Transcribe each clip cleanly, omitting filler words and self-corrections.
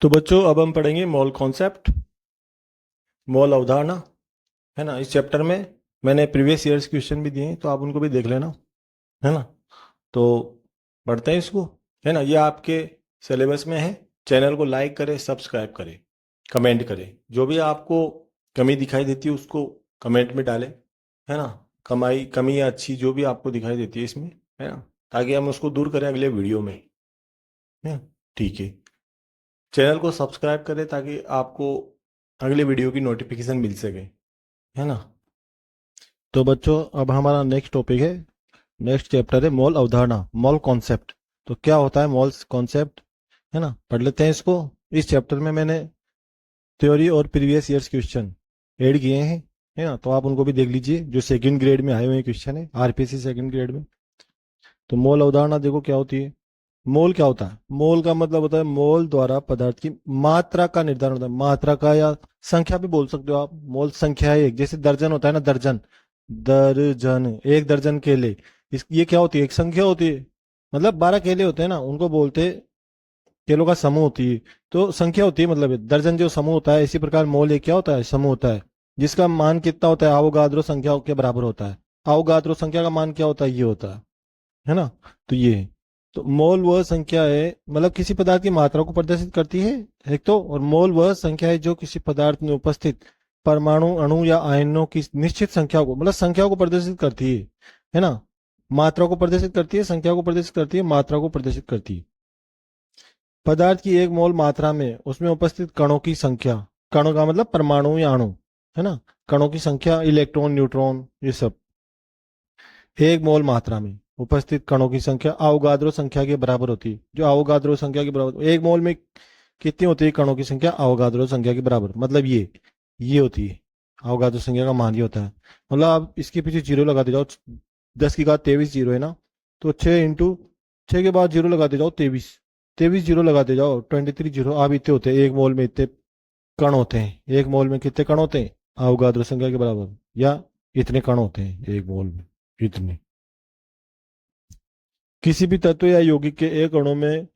तो बच्चों अब हम पढ़ेंगे मोल कॉन्सेप्ट, मोल अवधारणा, है ना। इस चैप्टर में मैंने प्रीवियस ईयर्स क्वेश्चन भी दिए हैं, तो आप उनको भी देख लेना, है ना। तो पढ़ते हैं इसको, है ना। ये आपके सिलेबस में है। चैनल को लाइक करें, सब्सक्राइब करें, कमेंट करें। जो भी आपको कमी दिखाई देती है उसको कमेंट में डालें, है ना। कमी या अच्छी जो भी आपको दिखाई देती है इसमें, है ना, ताकि हम उसको दूर करें अगले वीडियो में, है। ठीक है। चैनल को सब्सक्राइब करें ताकि आपको अगले वीडियो की नोटिफिकेशन मिल सके, है ना। तो बच्चों अब हमारा नेक्स्ट टॉपिक है, नेक्स्ट चैप्टर है मोल अवधारणा, मोल कॉन्सेप्ट। तो क्या होता है मोल कॉन्सेप्ट, है ना, पढ़ लेते हैं इसको। इस चैप्टर में मैंने थ्योरी और प्रीवियस ईयर्स क्वेश्चन ऐड किए हैं, है ना। तो आप उनको भी देख लीजिए, जो सेकंड ग्रेड में आए हुए क्वेश्चन है, आरपीएससी सेकंड ग्रेड में। तो मोल अवधारणा देखो क्या होती है। मोल क्या होता है? मोल का मतलब होता है मोल द्वारा पदार्थ की मात्रा का निर्धारण होता है। मात्रा का या संख्या भी बोल सकते हो आप। मोल संख्या है एक, जैसे दर्जन होता है ना, दर्जन, दर्जन, एक दर्जन केले। ये क्या होती है? एक संख्या होती है। मतलब 12 केले होते हैं ना, उनको बोलते हैं केलों का समूह होती है। तो संख्या होती है, मतलब दर्जन जो समूह होता है, इसी प्रकार मोल एक क्या होता है? समूह होता है, जिसका मान कितना होता है? आवोगाद्रो संख्या के बराबर होता है। आवोगाद्रो संख्या का मान क्या होता है? ये होता है ना। तो ये, तो मोल वह संख्या है, मतलब किसी पदार्थ की मात्रा को प्रदर्शित करती है एक तो, और मोल वह संख्या है जो किसी पदार्थ में उपस्थित परमाणु, अणु या आयनों की निश्चित संख्या को, मतलब संख्या को प्रदर्शित करती है ना। मात्रा को प्रदर्शित करती है, संख्या को प्रदर्शित करती है, मात्रा को प्रदर्शित करती है। पदार्थ की एक मोल मात्रा में उसमें उपस्थित कणों की संख्या, कणों का मतलब परमाणु या अणु, है ना, कणों की संख्या, इलेक्ट्रॉन, न्यूट्रॉन, ये सब, एक मोल मात्रा में उपस्थित कणों की संख्या अवोगाद्रो संख्या के बराबर होती है। जो अवोगाद्रो संख्या के बराबर, एक मोल में कितनी होती है कणों की संख्या? अवोगाद्रो संख्या के बराबर, मतलब ये होती है अवोगाद्रो संख्या का मान, ये होता है। मतलब आप इसके पीछे जीरो लगाते जाओ, 10 की घात 23 जीरो है ना, तो 6 के बाद जीरो लगाते जाओ, 23, 23 जीरो लगाते जाओ, 23 जीरो। आप इतने होते हैं, एक मोल में इतने कण होते हैं। एक मोल में कितने कण होते हैं? अवोगाद्रो संख्या के बराबर, या इतने कण होते हैं एक मोल में, इतने। किसी भी तत्व या यौगिक के एक अणु में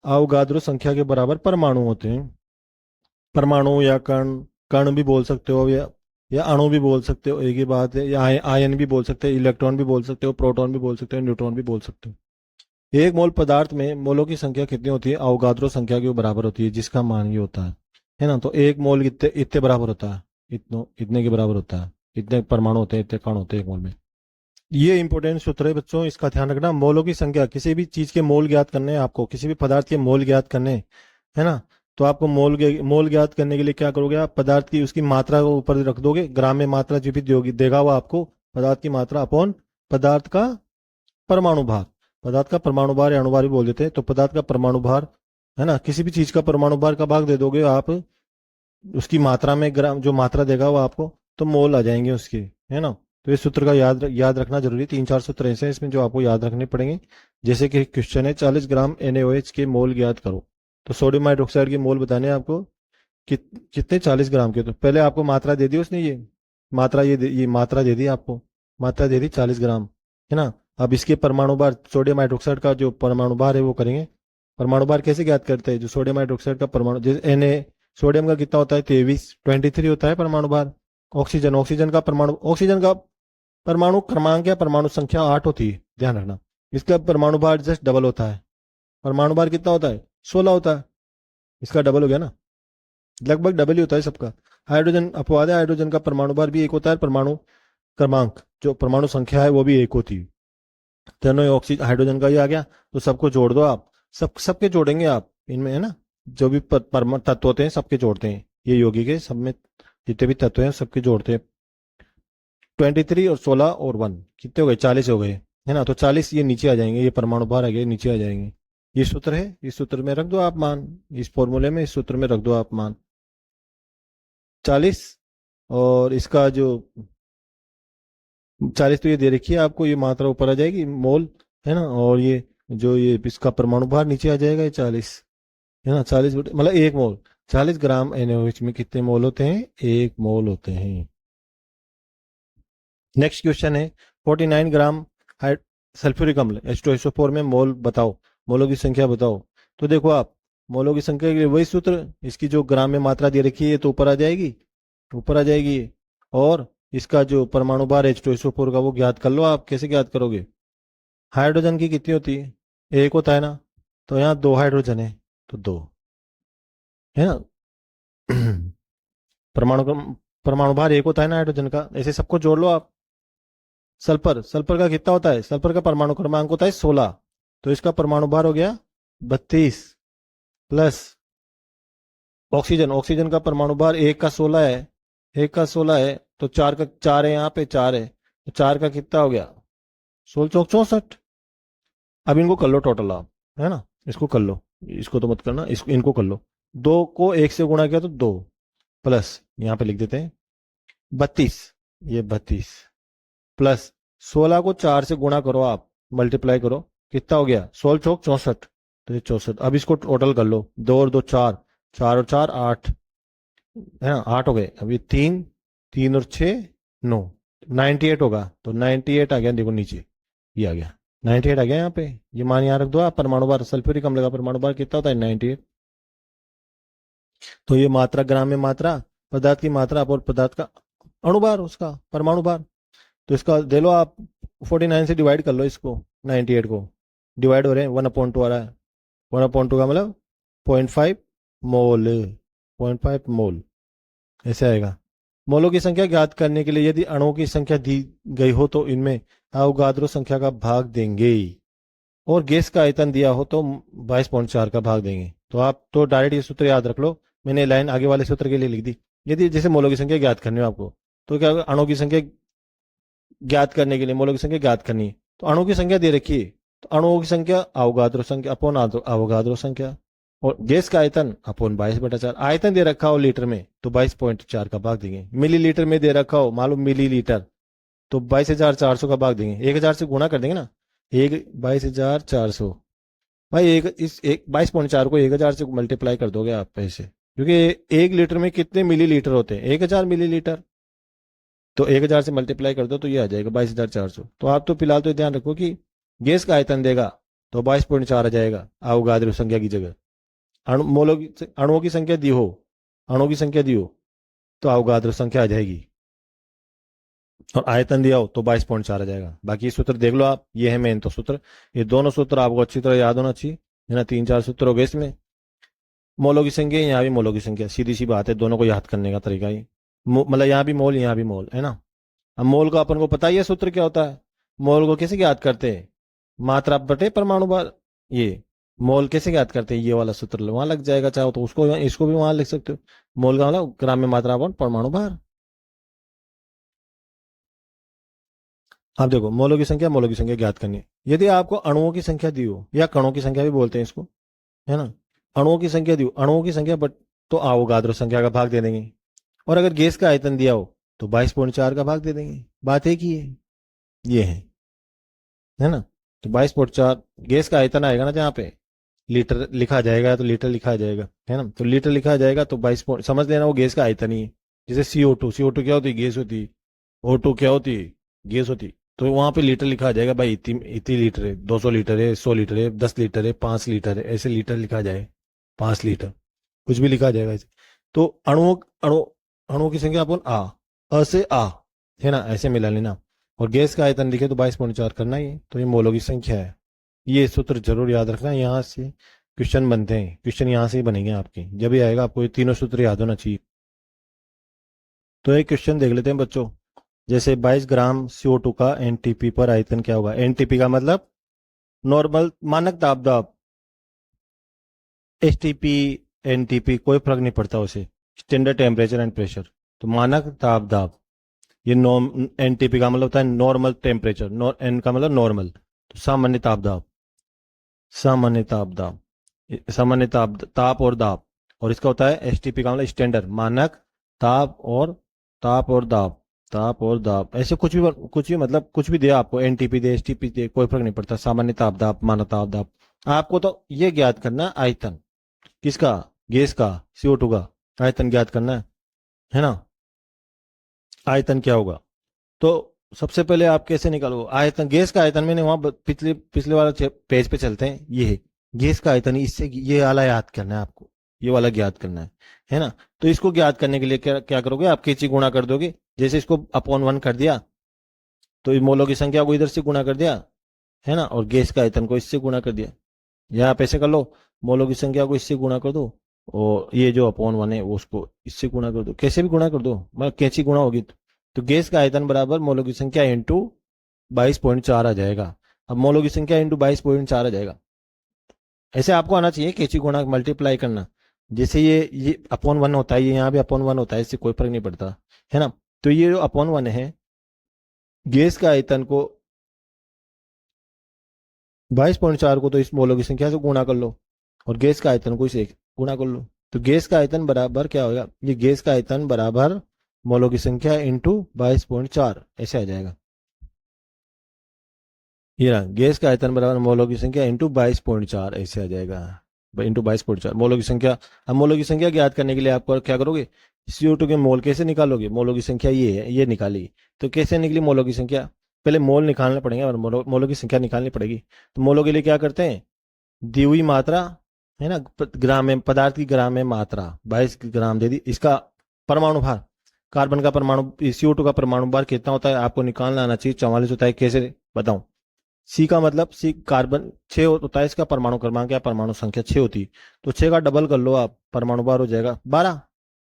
अवोगाद्रो संख्या के बराबर परमाणु होते हैं। परमाणु या कण, कण भी बोल सकते हो, या अणु भी बोल सकते हो, एक ही बात है। या आयन भी बोल सकते हो, इलेक्ट्रॉन भी बोल सकते हो, प्रोटॉन भी बोल सकते हो, न्यूट्रॉन भी बोल सकते हो। एक मोल पदार्थ में मोलों की संख्या कितनी होती है? अवोगाद्रो संख्या के बराबर होती है, जिसका मान ये होता है ना। तो एक मोल इतने इतने बराबर होता है, इतने के बराबर होता है। इतने परमाणु होते हैं, इतने कण होते हैं एक मोल में। ये इंपॉर्टेंट सूत्र है बच्चों, इसका ध्यान रखना। मोलों की संख्या, किसी भी चीज के मोल ज्ञात करने हैं आपको, किसी भी पदार्थ के मोल ज्ञात करने हैं, है ना। तो आपको मोल ज्ञात करने के लिए क्या करोगे? आप पदार्थ की उसकी मात्रा को ऊपर रख दोगे, ग्राम में मात्रा जो भी देगा वो आपको पदार्थ की मात्रा अपॉन पदार्थ का परमाणु भार। पदार्थ का परमाणु भार या अणुभार भी बोल देते हैं। तो पदार्थ का परमाणु भार, है ना, किसी भी चीज का परमाणु भार का भाग दे दोगे आप उसकी मात्रा में, ग्राम जो मात्रा देगा वो आपको, तो मोल आ जाएंगे उसके, है ना। तो इस सूत्र का याद रखना जरूरी है। 3-4 सूत्र ऐसे हैं इसमें जो आपको याद रखने पड़ेंगे। जैसे कि क्वेश्चन है 40 ग्राम NaOH के मोल ज्ञात करो। तो सोडियम हाइड्रोक्साइड के मोल बताने हैं आपको, कितने? 40 ग्राम के। तो पहले आपको मात्रा दे दी उसने, ये मात्रा दे दी आपको, मात्रा दे दी 40 ग्राम, है ना। अब इसके परमाणु भार, सोडियम हाइड्रोक्साइड का जो परमाणु भार है वो करेंगे। परमाणु भार कैसे ज्ञात करते हैं? जो सोडियम हाइड्रोक्साइड का परमाणु, जैसे सोडियम का कितना होता है? 23 होता है परमाणु भार। ऑक्सीजन का परमाणु क्रमांक या परमाणु संख्या 8 होती है, ध्यान रखना। इसका परमाणु भार जस्ट डबल होता है। परमाणु भार कितना होता है? 16 होता है। इसका डबल हो गया ना, लगभग डबल ही होता है सबका। हाइड्रोजन अपवाद है, हाइड्रोजन का परमाणु भार भी एक होता है, परमाणु क्रमांक जो परमाणु संख्या है वो भी एक होती है। दोनों ऑक्सीजन हाइड्रोजन का ही आ गया। तो सबको जोड़ दो आप, सबके जोड़ेंगे आप इनमें, है ना। जो भी तत्व होते हैं सबके जोड़ते हैं, ये यौगिक है, सब में जितने भी तत्व हैं सबके जोड़ते हैं। 23 और 16 और 1 कितने हो गए? 40 हो गए, है ना। तो 40 ये नीचे आ जाएंगे, ये परमाणु भार आ गए, नीचे आ जाएंगे। ये सूत्र है, इस सूत्र में रख दो आप मान, इस फॉर्मूले में, इस सूत्र में रख दो आप मान 40। और इसका जो 40 तो ये दे रखी है आपको, ये मात्रा ऊपर आ जाएगी, मोल, है ना। और ये जो ये इसका परमाणु भार नीचे आ जाएगा, ये 40, है ना। 40 मतलब एक मोल, 40 ग्राम NaOH में कितने मोल होते हैं? एक मोल होते हैं। नेक्स्ट क्वेश्चन है 49 ग्राम सल्फ्यूरिक अम्ल H2SO4 में मोल बताओ, मोलों की संख्या बताओ। तो देखो आप, मोलों की संख्या के लिए वही सूत्र, इसकी जो ग्राम में मात्रा दे रखी है तो ऊपर आ जाएगी, ऊपर आ जाएगी। और इसका जो परमाणु भार H2SO4 का वो ज्ञात कर लो आप। कैसे ज्ञात करोगे? हाइड्रोजन की कितनी होती है? एक होता है ना, तो यहाँ 2 हाइड्रोजन है तो 2, है ना। परमाणु परमाणु भार 1 होता है ना हाइड्रोजन का, ऐसे सबको जोड़ लो आप। सल्फर, सल्फर का कितना होता है? सल्फर का परमाणु क्रमांक होता है 16, तो इसका परमाणु भार हो गया 32। प्लस ऑक्सीजन, ऑक्सीजन का परमाणु भार 1 का 16 है, 1 का 16 है तो 4 का 4 है, यहाँ पे 4 है तो 4 का कितना हो गया? 16 चौक 64। अब इनको कर लो टोटल आप, है ना, इसको कर लो, इसको तो मत करना, इसको इनको कर लो। 2 को 1 से गुणा किया तो 2, प्लस यहाँ पे लिख देते हैं 32, ये 32, प्लस 16 को 4 से गुणा करो आप, मल्टीप्लाई करो, कितना हो गया? 16 चौक 64, तो ये 64। अब इसको टोटल कर लो, 2 और 2 4, 4 और 4 8, है ना, 8 हो गए। अब ये 3, 3 और 6 9, 98 होगा, तो 98 आ गया, देखो नीचे ये आ गया 98 आ गया यहाँ पे। ये मान यहाँ रख दो आप, परमाणु भार सल्फ्यूरिक अम्ल का परमाणु भार कितना होता है? 98। तो ये मात्रा ग्राम में मात्रा, पदार्थ की मात्रा और पदार्थ का अणुभार, उसका परमाणु भार। तो इसका दे लो आप, 49 से डिवाइड कर लो इसको, 98 को डिवाइड हो रहे हैं, 1/2 आ रहा है, 1/2 का मतलब 0.5 मोल, 0.5 मोल ऐसे आएगा। मोलों की संख्या ज्ञात करने के लिए यदि अणुओं की संख्या दी गई हो तो इनमें अवोगाद्रो संख्या का भाग देंगे, और गैस का आयतन दिया हो तो 22.4 का भाग देंगे। तो आप तो डायरेक्ट ये सूत्र याद रख लो, मैंने लाइन आगे वाले सूत्र के लिए लिख दी। यदि जैसे मोलों की संख्या ज्ञात करनी हो आपको, तो क्या होगा? अणुओं की संख्या ज्ञात करने के लिए मोलों की संख्या ज्ञात करनी है, तो अणुओं की संख्या दे रखी है, तो अणुओं की संख्या अवोगाद्रो संख्या अपॉन अवोगाद्रो संख्या, और गैस का आयतन अपॉन 22/4। आयतन दे रखा हो लीटर में तो 22.4 का भाग देंगे, मिलीलीटर में दे रखा हो मालूम मिलीलीटर तो 22,400 का भाग देंगे, 1,000 से गुणा कर देंगे ना, 22,400। भाई एक इस एक 22.4 को 1,000 से मल्टीप्लाई कर दोगे आप ऐसे, क्योंकि 1 लीटर में कितने मिलीलीटर होते हैं? 1,000 मिलीलीटर, तो 1,000 से मल्टीप्लाई कर दो तो ये आ जाएगा 22,400। तो आप तो फिलहाल तो ध्यान रखो कि गैस का आयतन देगा तो 22.4 आ जाएगा अवोगाद्रो संख्या की जगह। अणुओं की संख्या दी हो, अणुओं की संख्या दी हो तो अवोगाद्रो संख्या आ जाएगी, और आयतन दिया हो तो 22.4 आ जाएगा। बाकी ये सूत्र देख लो आप, ये है मेन तो सूत्र। ये दोनों सूत्र आपको अच्छी तरह याद होना चाहिए, है ना। 3-4 सूत्र हो गए इसमें। मोलों की संख्या, यहाँ भी मोलों की संख्या, सीधी सी बात है, दोनों को याद करने का तरीका ही, मतलब यहाँ भी मोल यहाँ भी मोल, है ना। अब मोल का अपन को पता ही है सूत्र क्या होता है। मोल को कैसे याद करते हैं? मात्रा बटे परमाणु भार। ये मोल कैसे याद करते हैं? ये वाला सूत्र वहां लग जाएगा, चाहो तो उसको इसको भी वहां लिख सकते हो। मोल का मतलब ग्राम में मात्रा अपन परमाणु भार। आप देखो, मोलों की संख्या ज्ञात करनी है। यदि आपको अणुओं की संख्या दी हो, या कणों की संख्या भी बोलते हैं इसको, है ना, अणुओं की संख्या दी हो, अणुओं की संख्या बट तो अवोगाद्रो संख्या का भाग दे देंगे, और अगर गैस का आयतन दिया हो तो 22.4 का भाग दे देंगे। बात एक ही है, ये है ना। तो 22.4 गैस का आयतन आएगा ना, जहाँ पे लीटर लिखा जाएगा तो लीटर लिखा जाएगा, है ना, तो लीटर लिखा जाएगा तो 22 समझ लेना वो गैस का आयतन ही है। जैसे CO2 क्या होती है? गैस होती है। O2 क्या होती है? गैस होती है। तो वहां पे लीटर लिखा जाएगा, भाई इतनी इतनी लीटर है, 200 लीटर है, 100 लीटर है, 10 लीटर है, 5 लीटर है, ऐसे लीटर लिखा जाए, 5 लीटर, कुछ भी लिखा जाएगा ऐसे। तो अणुओं अणु अणुओं की संख्या अपन अ से आ, है ना, ऐसे मिला लेना। और गैस का आयतन लिखे तो 22.4 करना ही है, तो ये मोलों की संख्या है। ये सूत्र जरूर याद रखना, यहाँ से क्वेश्चन बनते हैं, क्वेश्चन यहाँ से ही बनेंगे आपके, जब भी आएगा आपको ये तीनों सूत्र याद होना चाहिए। तो एक क्वेश्चन देख लेते हैं बच्चों। जैसे 22 ग्राम CO2 का एनटीपी पर आयतन क्या होगा? एनटीपी का मतलब नॉर्मल मानक दाब। एसटीपी एनटीपी कोई फर्क नहीं पड़ता उसे, स्टैंडर्ड टेम्परेचर एंड प्रेशर। तो मानक दाब, ये एनटीपी का मतलब होता है नॉर्मल टेम्परेचर, एन का मतलब नॉर्मल, तो सामान्य दाब, सामान्य दाब, सामान्य ताप और दाब। और इसका होता है एसटीपी का मतलब स्टैंडर्ड, मानक ताप और दाब, ताप और दाब, ऐसे कुछ भी मतलब कुछ भी दे आपको, एनटीपी दे एसटीपी दे, कोई फर्क नहीं पड़ता, सामान्य दाब, मानक दाब। आपको तो ये ज्ञात करना है आयतन किसका? गैस का, CO2 का आयतन ज्ञात करना है ना। आयतन क्या होगा? तो सबसे पहले आप कैसे निकालो आयतन? गैस का आयतन मैंने वहां पिछले पिछले वाला पेज पे चलते हैं, ये है गैस का आयतन, इससे ये वाला याद करना है आपको, ये वाला ज्ञात करना है ना। तो इसको ज्ञात करने के लिए क्या क्या करोगे, आप कैची गुणा कर दोगे। जैसे इसको अपॉन 1 कर दिया तो इस मोलों की संख्या को इधर से गुणा कर दिया, है ना, और गैस का आयतन को इससे गुणा कर दिया। या आप ऐसे कर लो, मोलों की संख्या को इससे गुणा कर दो और ये जो अपॉन 1 है वो उसको इससे गुणा कर दो, कैसे भी गुणा कर दो, मतलब कैची गुणा होगी। तो गैस का आयतन बराबर मोलों की संख्या इंटू 22.4 आ जाएगा। अब मोलों की संख्या इंटू 22.4 आ जाएगा। ऐसे आपको आना चाहिए कैची गुणा मल्टीप्लाई करना। जैसे ये अपॉन 1 होता है, ये यहाँ भी अपॉन 1 होता है, इससे कोई फर्क नहीं पड़ता, है ना। तो ये जो अपॉन 1 है, गैस का आयतन को 22.4 को तो इस मोलों की संख्या से गुणा कर लो और गैस का आयतन को इसे गुणा कर लो। तो गैस का आयतन बराबर क्या होगा, ये गैस का आयतन बराबर मोलों की संख्या इंटू 22.4 ऐसे आ जाएगा। ये रहा, गैस का आयतन बराबर मोलों की संख्या इंटू 22.4 ऐसे आ जाएगा, इंटू 22.4 मोलों की संख्या। अब मोलों की संख्या ज्ञात करने के लिए आपको क्या करोगे, CO2 के मोल कैसे निकालोगे, मोलों की संख्या ये है, ये निकाली। तो कैसे निकली मोलों की संख्या, पहले मोल निकालना पड़ेगा और मोलों की संख्या निकालनी पड़ेगी। तो मोलों के लिए क्या करते हैं, दी हुई मात्रा, है ना, ग्राम में, पदार्थ की ग्राम में मात्रा 22 ग्राम दे दी, इसका परमाणु भार, कार्बन का परमाणु, CO2 का परमाणु भार कितना होता है आपको निकालना आना चाहिए, 44 होता है। कैसे बताऊं, सी का मतलब, सी कार्बन 6 होता है, इसका परमाणु क्रमांक या परमाणु संख्या 6 होती है। तो 6 का डबल कर लो आप, परमाणु भार हो जाएगा 12।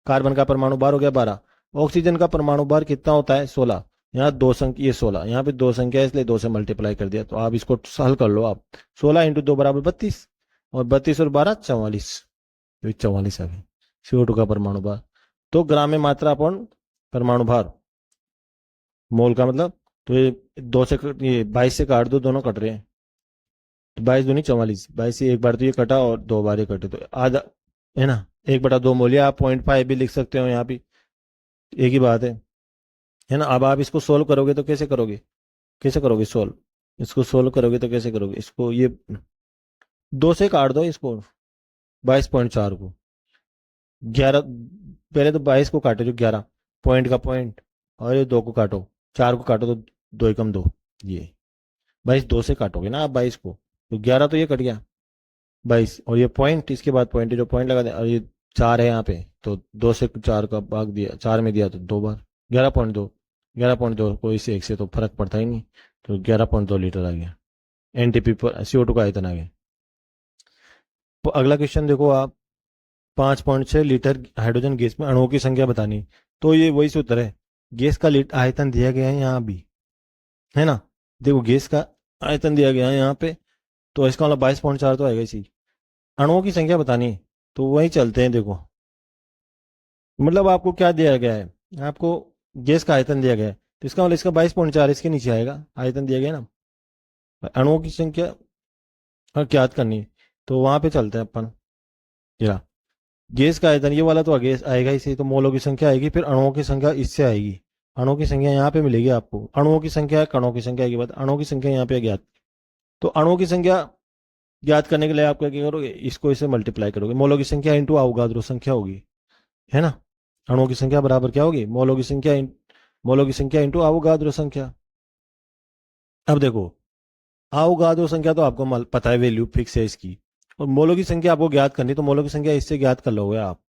कार्बन का परमाणु भार हो गया 12। ऑक्सीजन का परमाणु भार कितना होता है 16। यहाँ दो संख्या, ये 16, यहाँ पे दो संख्या है इसलिए 2 से मल्टीप्लाई कर दिया। तो आप इसको हल कर लो आप, 16 इंटू 2 बराबर 32 और 32 और 12 44। तो 44 आ गई CO2 का परमाणु भार। तो ग्राम में मात्रा अपन परमाणु भार, मोल का मतलब, तो ये 2 से ये 22 से काट दो, दोनों कट रहे हैं। तो 22 दूनी 44, 22 से एक बार तो ये कटा और 2 बार ये कटे तो आधा, है ना, 1/2 मोल, या आप 0.5 भी लिख सकते हो, यहाँ भी एक ही बात है ना। अब आप इसको सोल्व करोगे तो कैसे करोगे, कैसे करोगे सोल्व, इसको सोल्व करोगे तो कैसे करोगे, इसको ये 2 से काट दो इसको, 22.4 को 11, पहले तो 22 को काटो जो 11 पॉइंट का पॉइंट, और ये 2 को काटो, 4 को काटो तो 2 एकम 2, ये 22 2 से काटोगे ना आप 22 को, तो 11 तो ये कट गया 22, और ये पॉइंट, इसके बाद पॉइंट, जो पॉइंट लगा दे, और ये 4 है यहाँ पे, तो 2 से 4 का भाग दिया, 4 में दिया तो 2 बार 11.2, 11.2 को इस एक से तो फर्क पड़ता ही नहीं, तो 11.2 लीटर आ गया NTP पर CO2 का आयतन आ गया। तो अगला क्वेश्चन देखो आप, 5.6 लीटर हाइड्रोजन गैस में अणुओं की संख्या बतानी। तो ये वही सूत्र है, गैस का आयतन दिया गया है यहाँ भी, है ना। देखो गैस का आयतन दिया गया है यहाँ पे, तो इसका मतलब 22.4 तो आएगा इसी। अणुओं की संख्या बतानी है, तो वही चलते हैं। देखो मतलब आपको क्या दिया गया है, आपको गैस का आयतन दिया गया है, तो इसका मतलब इसका 22.4 इसके नीचे आएगा, आयतन दिया गया ना। अणुओं की संख्या ज्ञात करनी है, तो वहां पे चलते हैं अपन। या गैस का आयतन ये वाला तो गैस आएगा इसे, तो मोलों की संख्या आएगी, फिर अणुओं की संख्या इससे आएगी। अणुओं की संख्या यहाँ पे मिलेगी आपको, अणुओं की संख्या कणों की संख्या के बाद अणुओं की संख्या यहाँ पे ज्ञात। तो अणुओं की संख्या ज्ञात करने के लिए आप क्या करोगे, इसको इसे मल्टीप्लाई करोगे, मोलों की संख्या इंटू अवोगाद्रो संख्या होगी, है ना। अणुओं की संख्या बराबर क्या होगी, मोलों की संख्या मोलों की संख्या इंटू अवोगाद्रो संख्या। अब देखो, अवोगाद्रो संख्या तो आपको पता है, वैल्यू फिक्स है इसकी, और मोलों की संख्या आपको ज्ञात करनी, तो मोलों की संख्या इससे ज्ञात कर लोगे आप,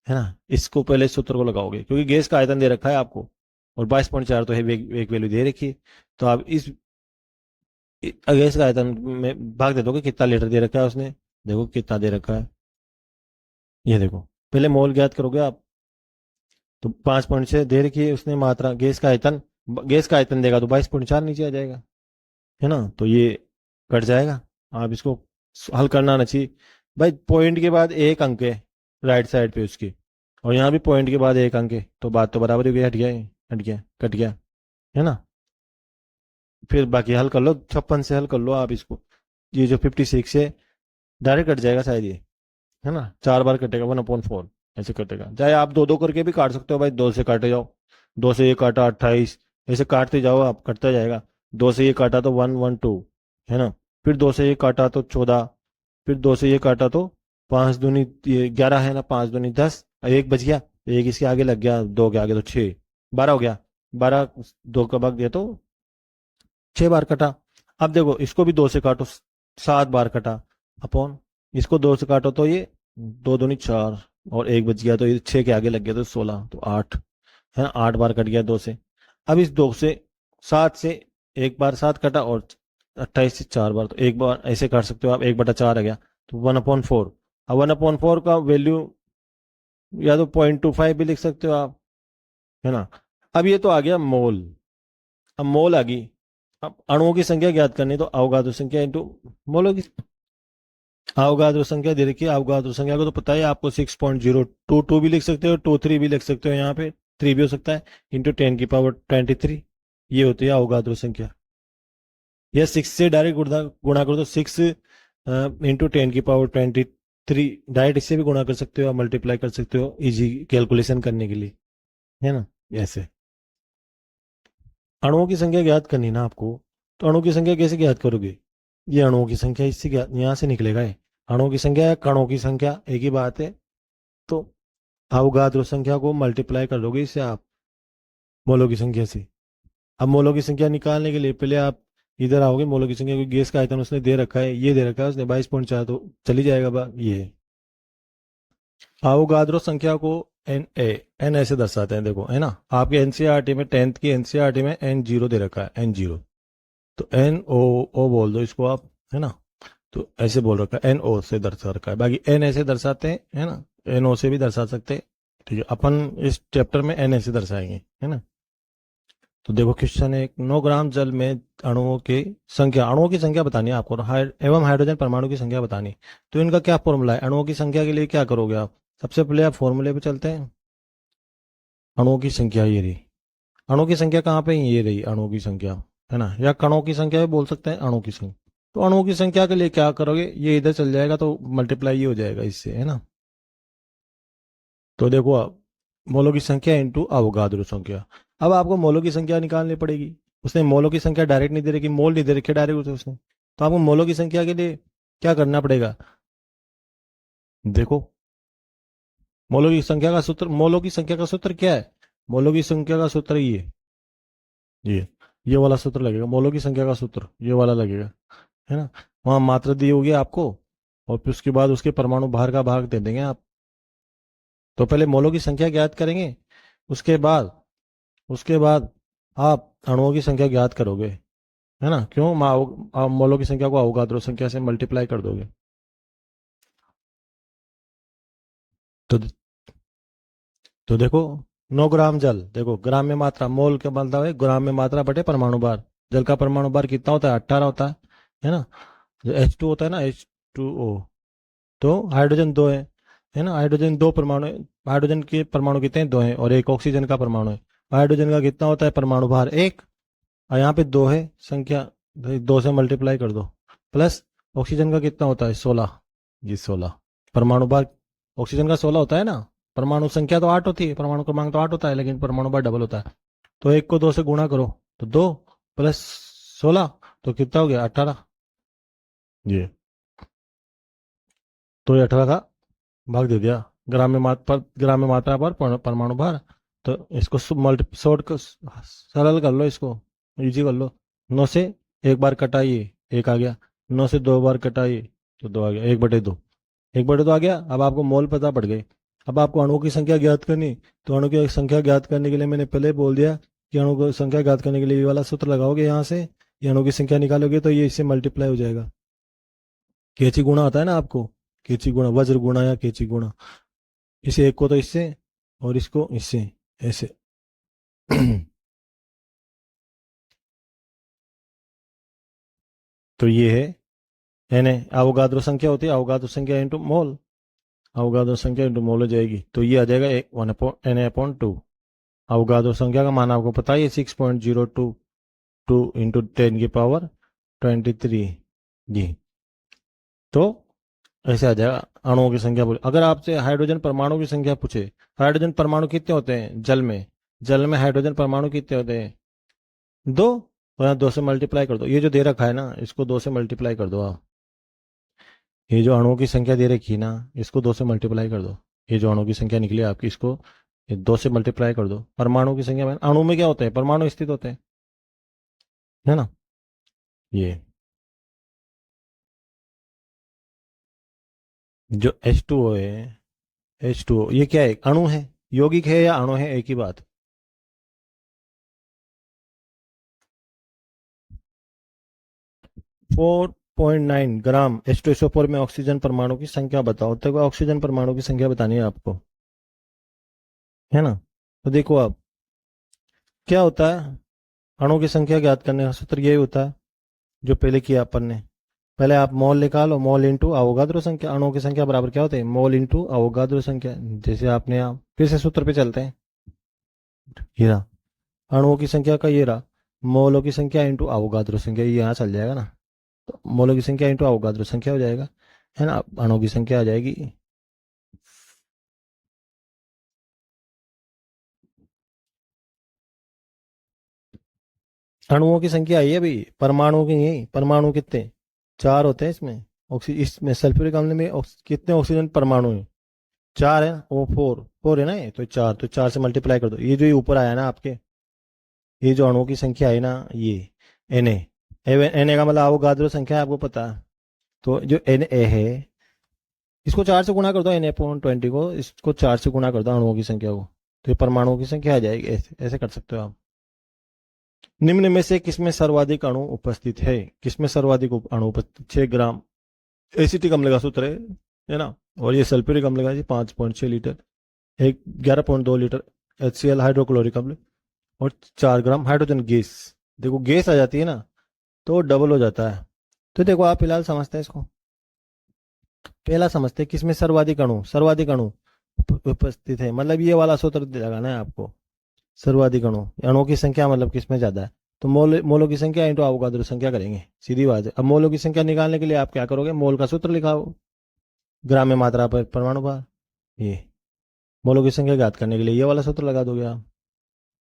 है ना। इसको पहले इस सूत्र को लगाओगे, क्योंकि गैस का आयतन दे रखा है आपको और 22.4 तो है, एक वैल्यू दे रखी है। तो आप इस गैस का आयतन में भाग दे दोगे, कितना लीटर दे रखा है उसने, देखो कितना दे रखा है, ये देखो, पहले मोल ज्ञात करोगे आप। तो 5.6 दे रखी है उसने मात्रा, गैस का आयतन, गैस का आयतन देगा तो 22.4 नीचे आ जाएगा, है ना। तो ये कट जाएगा, आप इसको हल करना आना चाहिए। भाई पॉइंट के बाद एक अंक है राइट साइड पे उसकी, और यहाँ भी पॉइंट के बाद एक अंक है, तो बात तो बराबर ही हो गई, हट गया हट गया कट गया, है ना। फिर बाकी हल कर लो, 56 से हल कर लो आप इसको। ये जो 56 है डायरेक्ट कट जाएगा शायद ये, है ना, 4 बार कटेगा 1/4 ऐसे कटेगा। चाहे आप 2 2 करके भी काट सकते हो भाई, 2 से काटे जाओ, 2 से ये काटा 28, ऐसे काटते जाओ आप, कटता जाएगा। 2 से ये काटा तो 1 1 2, है ना। फिर 2 से ये काटा तो 14, फिर 2 से ये काटा तो 5 दूनी 11, है ना, 5 दूनी 10, एक बच गया, एक इसके आगे लग गया, 2 के आगे तो 6, 12 हो गया, 12 2 का भाग दिया तो 6 बार कटा। अब देखो इसको भी 2 से काटो, 7 बार कटा अपॉन इसको 2 से काटो तो ये 2 दूनी 4 और 1 बच गया, तो ये 6 के आगे लग गया तो 16, तो 8 है ना, 8 बार कट गया 2 से। अब इस 2 से 7 से एक बार 7 कटा, और 28 से 4 बार, तो एक बार ऐसे काट सकते हो आप, 1/4 आ गया, तो 1/4। अब 1/4 का वैल्यू या तो 0.25 भी लिख सकते हो आप, है ना। अब ये तो आ गया मोल। अब मोल आ गई। अब अणुओं की संख्या ज्ञात करनी, तो अवगाद्रो संख्या इंटू मोलों की। अवगाद्रो संख्या दे रखी है, अवगाद्रो संख्या को तो पता है आपको, 6.022 भी लिख सकते हो, 23 भी लिख सकते हो, यहाँ पे 3 भी हो सकता है, इंटू 10⁻23। ये होती है अवगाद्रो संख्या। या 6 से डायरेक्ट गुणा गुणा करो तो 6 इंटू 10⁻23, डायरेक्ट इससे भी गुणा कर सकते हो, मल्टीप्लाई कर सकते हो इजी कैलकुलेशन करने के लिए, है ना। ऐसे अणुओं की संख्या ज्ञात करनी ना आपको, तो अणु की संख्या कैसे ज्ञात करोगे? ये अणुओं की संख्या इससे ज्ञात, यहाँ से निकलेगा ये। अणुओं की संख्या या कणों की संख्या एक ही बात है। तो अवगाद्रो संख्या को मल्टीप्लाई कर दोगे इससे आप, मोलों की संख्या से। अब मोलों की संख्या निकालने के लिए पहले आप इधर आओगे, मोलों की संख्या, क्योंकि गैस का आयतन उसने दे रखा है, ये दे रखा है उसने 22.4, तो चली जाएगा ये है। अवोगाद्रो संख्या को एन ऐसे दर्शाते हैं, देखो, है ना। आपके एनसीईआरटी में, 10th की एनसीईआरटी में N0 दे रखा है, N0। तो NO बोल दो इसको आप, है ना। तो ऐसे बोल रखा है, NO से दर्शा रखा है, बाकी N ऐसे दर्शाते हैं, है ना। NO से भी दर्शा सकते हैं। ठीक है, अपन इस चैप्टर में N ऐसे दर्शाएंगे, है ना। तो देखो क्वेश्चन है, 9 ग्राम जल में अणुओं की संख्या बतानी है आपको, एवं हाइड्रोजन परमाणु की संख्या बतानी है। तो इनका क्या फॉर्मूला है? अणुओं की संख्या के लिए क्या करोगे आप? सबसे पहले आप फॉर्मूले पे चलते हैं। अणुओं की संख्या ये रही। अणु की संख्या कहाँ पे है? ये रही अणुओं की संख्या, है ना। या कणों की संख्या भी बोल सकते हैं, अणु की संख्या। तो अणुओं की संख्या के लिए क्या करोगे, ये इधर चल जाएगा तो मल्टीप्लाई ये हो जाएगा इससे, है ना। तो देखो आप, मोलों की संख्या इंटू अवोगाद्रो संख्या। अब आपको मोलों की संख्या निकालनी पड़ेगी। उसने मोलों की संख्या डायरेक्ट नहीं दे रखी, मोल नहीं दे रखे डायरेक्ट उसने। तो आपको मोलों की संख्या के लिए क्या करना पड़ेगा? देखो, मोलों की संख्या का सूत्र क्या है? मोलों की संख्या का सूत्र ये ये वाला सूत्र लगेगा, मोलों की संख्या का सूत्र ये वाला लगेगा, है ना। वहां मात्रा दी होगी आपको, और फिर उसके बाद उसके परमाणु भार का भाग दे देंगे आप। तो पहले मोलों की संख्या ज्ञात करेंगे, उसके बाद उसके बाद आप अणुओं की संख्या ज्ञात करोगे, है ना। क्यों? आप मोलों की संख्या को अवोगाद्रो संख्या से मल्टीप्लाई कर दोगे। तो तो देखो, 9 ग्राम जल, देखो ग्राम में मात्रा, मोल का मतलब है ग्राम में मात्रा बटे परमाणु भार। जल का परमाणु भार कितना होता है? 18 होता है ना। जो H2 होता है ना, H2O। तो हाइड्रोजन 2 है ना। हाइड्रोजन 2 परमाणु हाइड्रोजन के परमाणु कितने हैं? 2 हैं, और एक ऑक्सीजन का परमाणु है। हाइड्रोजन का कितना होता है परमाणु भार? 1। और यहाँ पे 2 है संख्या, 2 से मल्टीप्लाई कर दो। प्लस ऑक्सीजन का कितना होता है? 16। जी 16 परमाणु भार। ऑक्सीजन का 16 होता है ना। परमाणु संख्या तो 8 होती है, परमाणु क्रमांक तो 8 होता है, लेकिन परमाणु भार डबल होता है। तो 1 को 2 से गुणा करो, तो 2 प्लस 16, तो कितना हो गया? 18। जी, तो ये 18 का भाग दे दिया ग्राम में मात्रा पर परमाणु भार। तो इसको मल्टी शॉर्ट सरल कर लो, इसको इजी कर लो। 9 से एक बार कटाइए, 1 आ गया। 9 से 2 बार कटाइए, तो 2 आ गया, 1/2। 1/2 आ गया। अब आपको मोल पता पड़ गए। अब आपको अणुओं की संख्या ज्ञात करनी। तो अणु की संख्या ज्ञात करने के लिए मैंने पहले बोल दिया कि अणु की संख्या ज्ञात करने के लिए ये वाला सूत्र लगाओगे, यहाँ से ये अणु की संख्या निकालोगे तो ये इससे मल्टीप्लाई हो जाएगा। कैची गुणा होता है ना आपको, कैची गुणा, वज्र गुणा या कैची गुणा। इसे एक को तो इससे, और इसको इससे, ऐसे। तो ये है एन है। अवोगाद्रो संख्या होती है, अवोगाद्रो संख्या इंटू मोल। अवोगाद्रो संख्या इंटू मोल हो जाएगी, तो ये आ जाएगा 1/N/2। अवोगाद्रो संख्या का मान आपको पता है, 6.022 इंटू 10⁻23। जी, तो ऐसे आ जाएगा अणुओं की संख्या बोले। अगर आपसे हाइड्रोजन परमाणु की संख्या पूछे, हाइड्रोजन परमाणु कितने होते हैं जल में? जल में हाइड्रोजन परमाणु कितने होते हैं? 2। तो यहाँ 2 से मल्टीप्लाई कर दो, ये जो दे रखा है ना, इसको 2 से मल्टीप्लाई कर दो आप। ये जो अणुओं की संख्या दे रखी है ना, इसको 2 से मल्टीप्लाई कर दो। ये जो अणुओं की संख्या निकली आपकी, इसको 2 से मल्टीप्लाई कर दो। परमाणु की संख्या में, अणु में क्या होते हैं? परमाणु स्थित होते हैं, है ना। ये जो H2O है, H2O ये क्या है, अणु है, यौगिक है या अणु है, एक ही बात। 4.9 ग्राम H2SO4 में ऑक्सीजन परमाणु की संख्या बताओ। तक ऑक्सीजन परमाणु की संख्या बतानी है आपको, है ना। तो देखो आप, क्या होता है, अणु की संख्या ज्ञात करने का सूत्र यही होता है जो पहले किया अपन ने। पहले आप मोल निकालो, मोल इंटू अवोगाद्रो संख्या। अणुओं की संख्या बराबर क्या होते हैं, मोल इंटू अवोगाद्रो संख्या। जैसे आपने आप फिर से सूत्र पे चलते हैं, ये रहा अणुओं की संख्या का, ये रहा मोलों की संख्या इंटू अवोगाद्रो संख्या, ये यहाँ चल जाएगा ना। तो मोलों की संख्या इंटू अवोगाद्रो संख्या हो जाएगा, है ना। अणुओं की संख्या आ जाएगी, अणुओं की संख्या आई है अभी, परमाणु की नहीं। परमाणु कितने, चार होते हैं इसमें। इसमें सल्फ्यूरिक अम्ल में कितने ऑक्सीजन परमाणु हैं, चार है। वो फोर फोर है ना, ये तो चार, तो चार से मल्टीप्लाई कर दो। ये जो ये ऊपर आया ना आपके, ये जो अणुओं की संख्या है ना, ये एन ए का मतलब अवोगाद्रो संख्या है, आपको पता है। तो जो एन ए है, इसको चार से गुणा कर दो, Na/20 को इसको चार से गुणा कर दो अणुओं की संख्या को, तो ये परमाणुओं की संख्या आ जाएगी। ऐसे ऐसे कर सकते हो आप। निम्न में से किसमें सर्वाधिक अणु उपस्थित है, किसमें सर्वाधिक अणु उपस्थित, 6 ग्राम एसिटिक अम्ल का सूत्र है ना। और ये सल्फ्यूरिक अम्ल का जी 5.6 लीटर, एक 11.2 लीटर HCl हाइड्रोक्लोरिक अम्ल, और 4 ग्राम हाइड्रोजन गैस। देखो गैस आ जाती है ना, तो डबल हो जाता है। तो देखो आप फिलहाल समझते हैं इसको, पहला समझते हैं किसमें सर्वाधिक अणु उपस्थित है, मतलब ये वाला सूत्र लगाना है आपको। सर्वाधिक अणुओं की संख्या मतलब किसमें ज्यादा है, तो मोलों की संख्या इंटू अवोगाद्रो संख्या करेंगे, सीधी बात है। अब मोलों की संख्या निकालने के लिए आप क्या करोगे, मोल का सूत्र लिखाओ, ग्राम में मात्रा पर परमाणु भार। ये मोलों की संख्या ज्ञात करने के लिए ये वाला सूत्र लगा दोगे आप,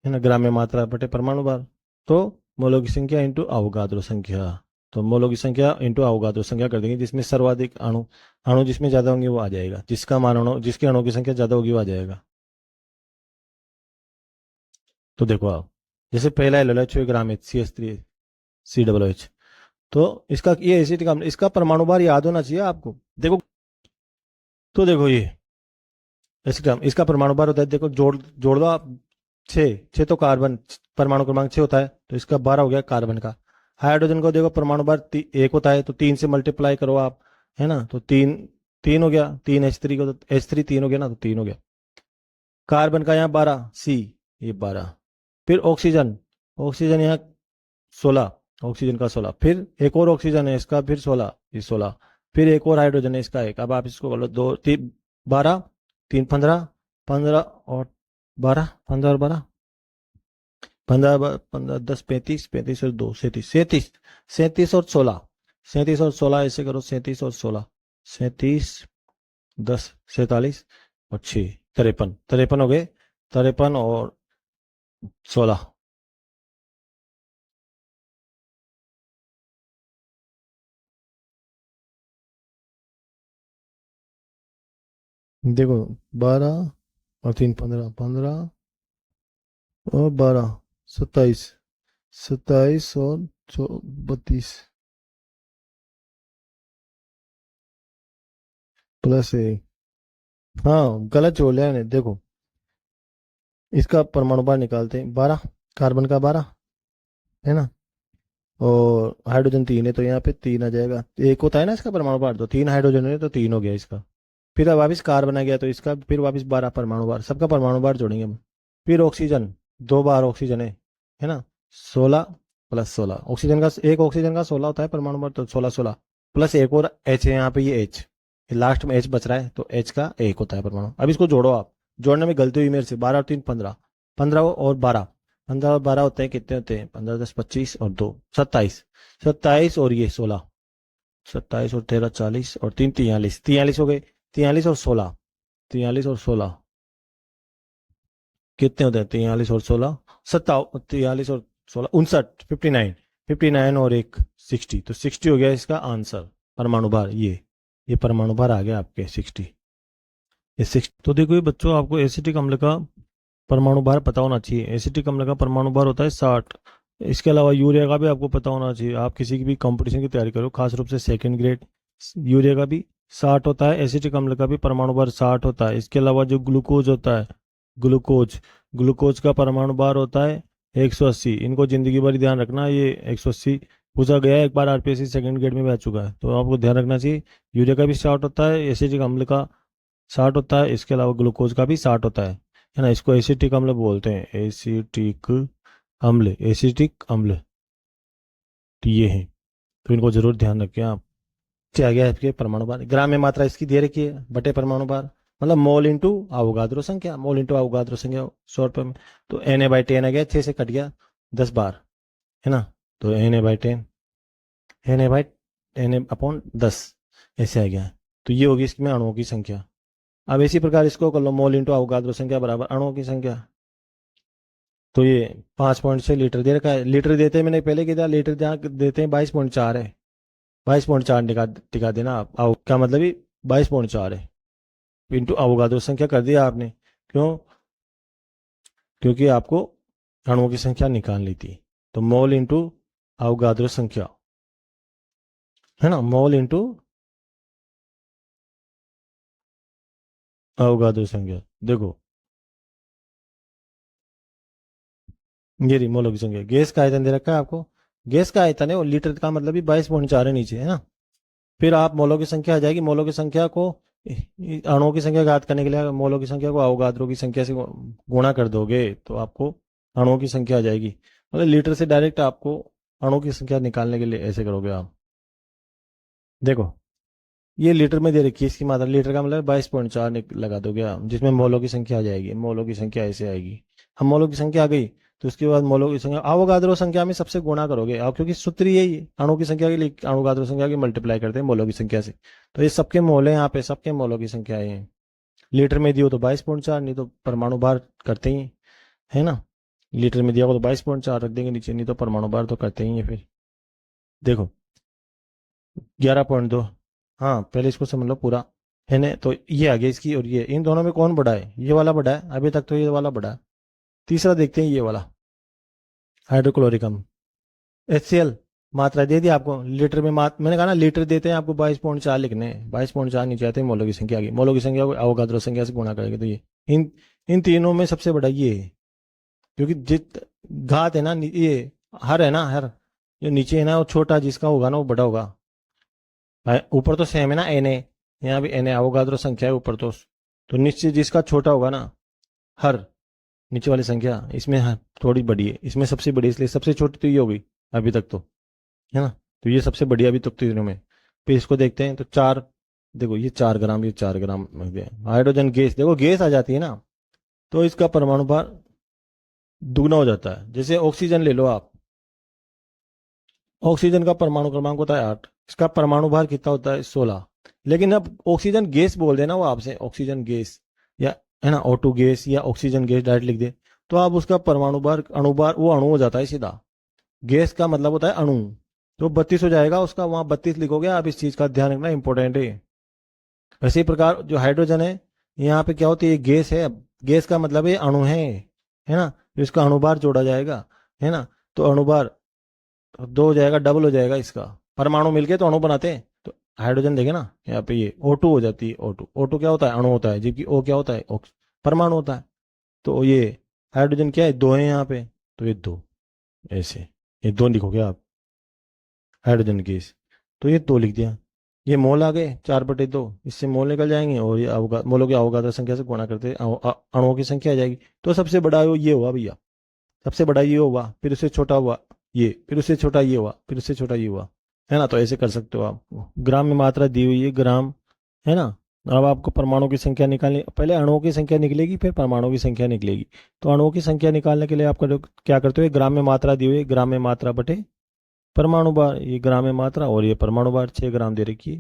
है ना, ग्राम में मात्रा बटे परमाणु भार। तो मोलों की संख्या इंटू अवोगाद्रो संख्या, तो मोलों की संख्या इंटू अवोगाद्रो संख्या कर देंगे, जिसमें सर्वाधिक अणु, अणु जिसमें ज्यादा होंगे वो आ जाएगा, जिसका मान अणु, जिसके अणु की संख्या ज्यादा होगी वो आ जाएगा। तो देखो आप, जैसे पहला LLH 6 ग्राम HCH3COOH, तो इसका ये एसिटिक अम्ल, इसका परमाणु भार याद होना चाहिए आपको। देखो, तो देखो ये एसिटिक अम्ल, इसका परमाणु भार होता है, देखो जोड़ जोड़ दो आप, 6 तो कार्बन, परमाणु क्रमांक 6 होता है, तो इसका 12 हो गया कार्बन का। हाइड्रोजन को देखो परमाणु भार 1 होता है, तो 3 से मल्टीप्लाई करो आप, है ना, तो 3 3 हो गया, 3 H3 को, तो H3 3 हो गया ना, तो 3 हो गया। कार्बन का यहाँ 12 C, ये 12। फिर ऑक्सीजन, ऑक्सीजन यहाँ 16, ऑक्सीजन का 16। फिर एक और ऑक्सीजन है इसका, फिर 16, ये 16। फिर एक और हाइड्रोजन है इसका एक। अब आप इसको कर लो, 2 3 12, 3 15, 15 और 12, 15 और 12, 15 15 10 35, 35 और 2 37, 37, 37 और 16, 37 और 16 ऐसे करो, 37 और 16, 37 10 47 और 6 53, 53 हो गए, 53 और 16। देखो 12 और 3 15, 15 और 12 27, 27 और 32 +1। हाँ गलत जोड़ लिया मैंने, देखो इसका परमाणु भार निकालते हैं, 12 कार्बन का 12, है ना, और हाइड्रोजन 3 है, तो यहाँ पे 3 आ जाएगा। एक होता है ना इसका परमाणु भार, तो 3 हाइड्रोजन है तो 3 हो गया इसका। फिर अब वापिस कार्बन आ गया, तो इसका फिर वापिस 12 परमाणु भार, सबका परमाणु भार जोड़ेंगे हम। फिर ऑक्सीजन, 2 बार ऑक्सीजन है ना, 16 +16, ऑक्सीजन का, एक ऑक्सीजन का 16 होता है परमाणु भार, तो 16 16 प्लस एक और H है यहाँ पे, ये H लास्ट में H बच रहा है, तो H का 1 होता है परमाणु। अब इसको जोड़ो आप, जोड़ने में गलती हुई मेरे से, 12 और 3 15, 15 और 12, 15 और 12 होते हैं, कितने होते हैं, 15 10 25 और 2 27, 27 और ये 16, 27 और 13 40 और 3 43, 43 हो गए, 43 और 16, 43 और 16 कितने होते हैं, 43 और 16 सत्तावन, 43 और 16 59, 59, 59 और एक 60, तो 60 हो गया इसका आंसर, परमाणु भार। ये परमाणु भार आ गया आपके 60, ये 60। तो देखो ये बच्चों, आपको एसिटिक अम्ल का परमाणु भार पता होना चाहिए। एसिटिक अम्ल का परमाणु भार होता है 60। इसके अलावा यूरिया का भी आपको पता होना चाहिए। आप किसी की भी कंपटीशन की तैयारी करो, खास रूप से सेकंड ग्रेड, यूरिया का भी 60 होता है, एसिटिक अम्ल का भी परमाणु भार 60 होता है। इसके अलावा जो ग्लूकोज होता है, ग्लूकोज ग्लूकोज का परमाणु भार होता है 180। इनको जिंदगी भर ध्यान रखना, ये 180 पूछा गया है, एक बार आरपीएससी सेकंड ग्रेड में भी आ चुका है, तो आपको ध्यान रखना चाहिए। यूरिया का भी 60 होता है, एसिटिक अम्ल का 60 होता है, इसके अलावा ग्लूकोज का भी 60 होता है ना। इसको एसिटिक अम्ल बोलते हैं, एसिटिक अम्ल, एसिटिक अम्ल, तो ये है, तो इनको जरूर ध्यान रखें आप। आ गया है आपके परमाणु भार, ग्राम में मात्रा इसकी दे रखी है बटे परमाणु भार, मतलब मोल इंटू अवोगाद्रो संख्या, मोल इंटू अवोगाद्रो संख्या 100 रुपये में। तो Na/10 आ गया, 6 से कट गया 10 बार, है ना। तो Na/10, Na/10 ऐसे आ गया। तो ये होगी इसमें अणुओं की संख्या। अब इसी प्रकार इसको कर लो, मोल इंटू अवोगाद्रो संख्या बराबर अणुओं की संख्या। तो ये 5.6 लीटर दे रखा है, लीटर देते हैं, मैंने पहले किया लीटर, जहाँ देते हैं 22.4 है, 22.4 टिका देना आप। क्या मतलब ये 22.4 है, इंटू अवोगाद्रो संख्या कर दिया आपने। क्यों? क्योंकि आपको अणुओं की संख्या निकालनी थी। तो मोल इंटू अवोगाद्रो संख्या, है ना, मोल इंटू अवोगाद्रो संख्या। देखो ये रही मोलों की संख्या। गैस का आयतन दे रखा है आपको, गैस का आयतन है, और लीटर का मतलब भी 22.4 है नीचे, है ना। फिर आप मोलों की संख्या आ जाएगी, मोलों की संख्या को अणुओं की संख्या ज्ञात करने के लिए मोलों की संख्या को अवोगाद्रो की संख्या से गुणा कर दोगे तो आपको अणुओं की संख्या आ जाएगी। मतलब लीटर से डायरेक्ट आपको अणुओं की संख्या निकालने के लिए ऐसे करोगे आप। देखो ये लीटर में दे रखी है इसकी मात्रा, लीटर का मतलब 22.4 लगा दोगे आप, जिसमें मोलों की संख्या आ जाएगी। मोलों की संख्या ऐसे आएगी, हम मोलों की संख्या आ गई, तो उसके बाद मोलों की संख्या अवोगाद्रो संख्या में सबसे गुणा करोगे आप, क्योंकि सूत्र यही है, अणु की संख्या के लिए अवोगाद्रो संख्या की मल्टीप्लाई करते हैं मोलों की संख्या से। तो ये सबके मोल हैं यहाँ पे, सबके मोलों की संख्या है। लीटर में दियो तो 22.4, नहीं तो परमाणु भार करते ही, है ना। लीटर में दिया हो तो 22.4 रख देंगे नीचे, नहीं तो परमाणु भार तो करते ही है। फिर देखो 11.2, हाँ पहले इसको समझ लो पूरा, है ना। तो ये आ गया इसकी, और ये इन दोनों में कौन बड़ा है? ये वाला बड़ा है, अभी तक तो ये वाला बड़ा है। तीसरा देखते हैं, ये वाला हाइड्रोक्लोरिक अम्ल, HCl। मात्रा दे दी आपको लीटर में, मैंने कहा ना लीटर देते हैं आपको 22.4 लिखने हैं, 22.4 नीचे आते हैं, मोलों की संख्या आ गई। मोलों की संख्या को अवोगाद्रो संख्या से गुणा करेंगे तो ये इन इन तीनों में सबसे बड़ा ये है, क्योंकि जित घात है ना, ये हर है ना, हर जो नीचे है ना वो छोटा जिसका होगा ना वो बड़ा होगा। ऊपर तो सेम है ना Na, यहाँ भी Na अवोगाद्रो संख्या है ऊपर तो नीचे जिसका छोटा होगा ना, हर नीचे वाली संख्या इसमें थोड़ी बड़ी है, इसमें सबसे बड़ी, इसलिए सबसे छोटी तो ये होगी अभी तक तो, है ना। तो ये सबसे बढ़िया अभी तक तीनों में। फिर इसको देखते हैं तो 4, देखो ये 4 ग्राम, ये 4 ग्राम हो गया। हाइड्रोजन गैस, देखो गैस आ जाती है ना, तो इसका परमाणु भार दुगना हो जाता है। जैसे ऑक्सीजन ले लो आप, ऑक्सीजन का परमाणु क्रमांक होता है 8, इसका परमाणु भार कितना होता है 16। लेकिन अब ऑक्सीजन गैस बोल देना वो आपसे, ऑक्सीजन गैस, या है ना O2 गैस या ऑक्सीजन गैस डायरेक्ट लिख दे, तो आप उसका परमाणु भार, अणु भार, वो अणु हो जाता है सीधा। गैस का मतलब होता है अणु, तो 32 हो जाएगा उसका, वहां 32 लिखोगे आप, इस चीज का ध्यान रखना, इंपॉर्टेंट है। इसी प्रकार जो हाइड्रोजन है, यहाँ पे क्या होती है, गैस है, गैस का मतलब है अणु है ना, तो इसका अणुभार जोड़ा जाएगा, है ना। तो अणुभार 2 हो जाएगा, डबल हो जाएगा इसका, परमाणु मिलके तो अणु बनाते हैं। तो हाइड्रोजन देखे ना यहाँ पे, ये O2 हो जाती है, O2 क्या होता है, अणु होता है, जबकि O क्या होता है, परमाणु होता है। तो ये हाइड्रोजन क्या है, 2 है यहाँ पे, तो ये 2 ऐसे, ये 2 लिखोगे आप हाइड्रोजन गैस। तो ये 2 लिख दिया, ये मोल आ गए 4/2, इससे मोल निकल जाएंगे, और ये मोलों की अवगाद्रो संख्या से गुणा करते अणुओं की संख्या आ जाएगी। तो सबसे बड़ा ये हुआ भैया, सबसे बड़ा ये हुआ, फिर उससे छोटा हुआ ये, फिर उससे छोटा ये हुआ, फिर उससे छोटा ये हुआ, है ना। तो ऐसे कर सकते हो आप। ग्राम में मात्रा दी हुई है, ग्राम, है ना। अब आपको परमाणु की संख्या निकालनी, पहले अणुओं की संख्या निकलेगी, फिर परमाणु की संख्या निकलेगी। तो अणुओं की संख्या निकालने के लिए आप क्या करते हो, ग्राम में मात्रा दी हुई है, ग्राम में मात्रा बटे परमाणु भार, ये ग्राम में मात्रा, और ये परमाणु भार 6 ग्राम दे रखी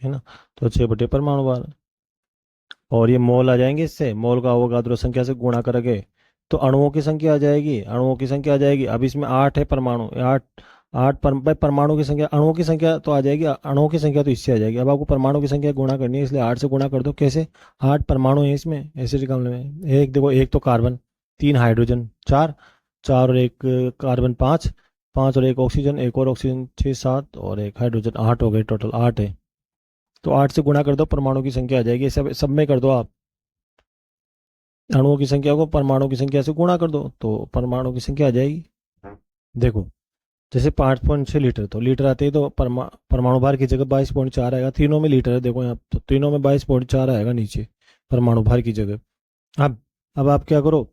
है ना। तो 6 बटे परमाणु भार, और ये मोल आ जाएंगे, इससे मोल का अवोगाद्रो संख्या से गुणा करोगे तो अणुओं की संख्या आ जाएगी, अणुओं की संख्या आ जाएगी। अब इसमें 8 है परमाणु, 8 8 परमाणु की संख्या, अणुओं की संख्या तो आ जाएगी, अणुओं की संख्या तो इससे आ जाएगी। अब आपको परमाणु की संख्या गुणा करनी है, इसलिए 8 से गुणा कर दो। कैसे? 8 परमाणु है इसमें एसिडिक अम्ल में, एक देखो, एक तो कार्बन, 3 हाइड्रोजन, 4 4 और 1 कार्बन, 5 5 और 1 ऑक्सीजन, एक और ऑक्सीजन, 6 7 और 1 हाइड्रोजन, 8 हो गए, टोटल 8 है। तो 8 से गुणा कर दो, परमाणु की संख्या आ जाएगी। सब में कर दो आप, अणुओं की संख्या को परमाणु की संख्या से गुणा कर दो तो परमाणु की संख्या आ जाएगी। देखो जैसे 5.6 लीटर, तो लीटर आते ही तो परमाणु भार की जगह 22.4 आएगा। तीनों में लीटर है, देखो यहाँ तो तीनों में 22.4 आएगा नीचे परमाणु भार की जगह। अब आप क्या करो,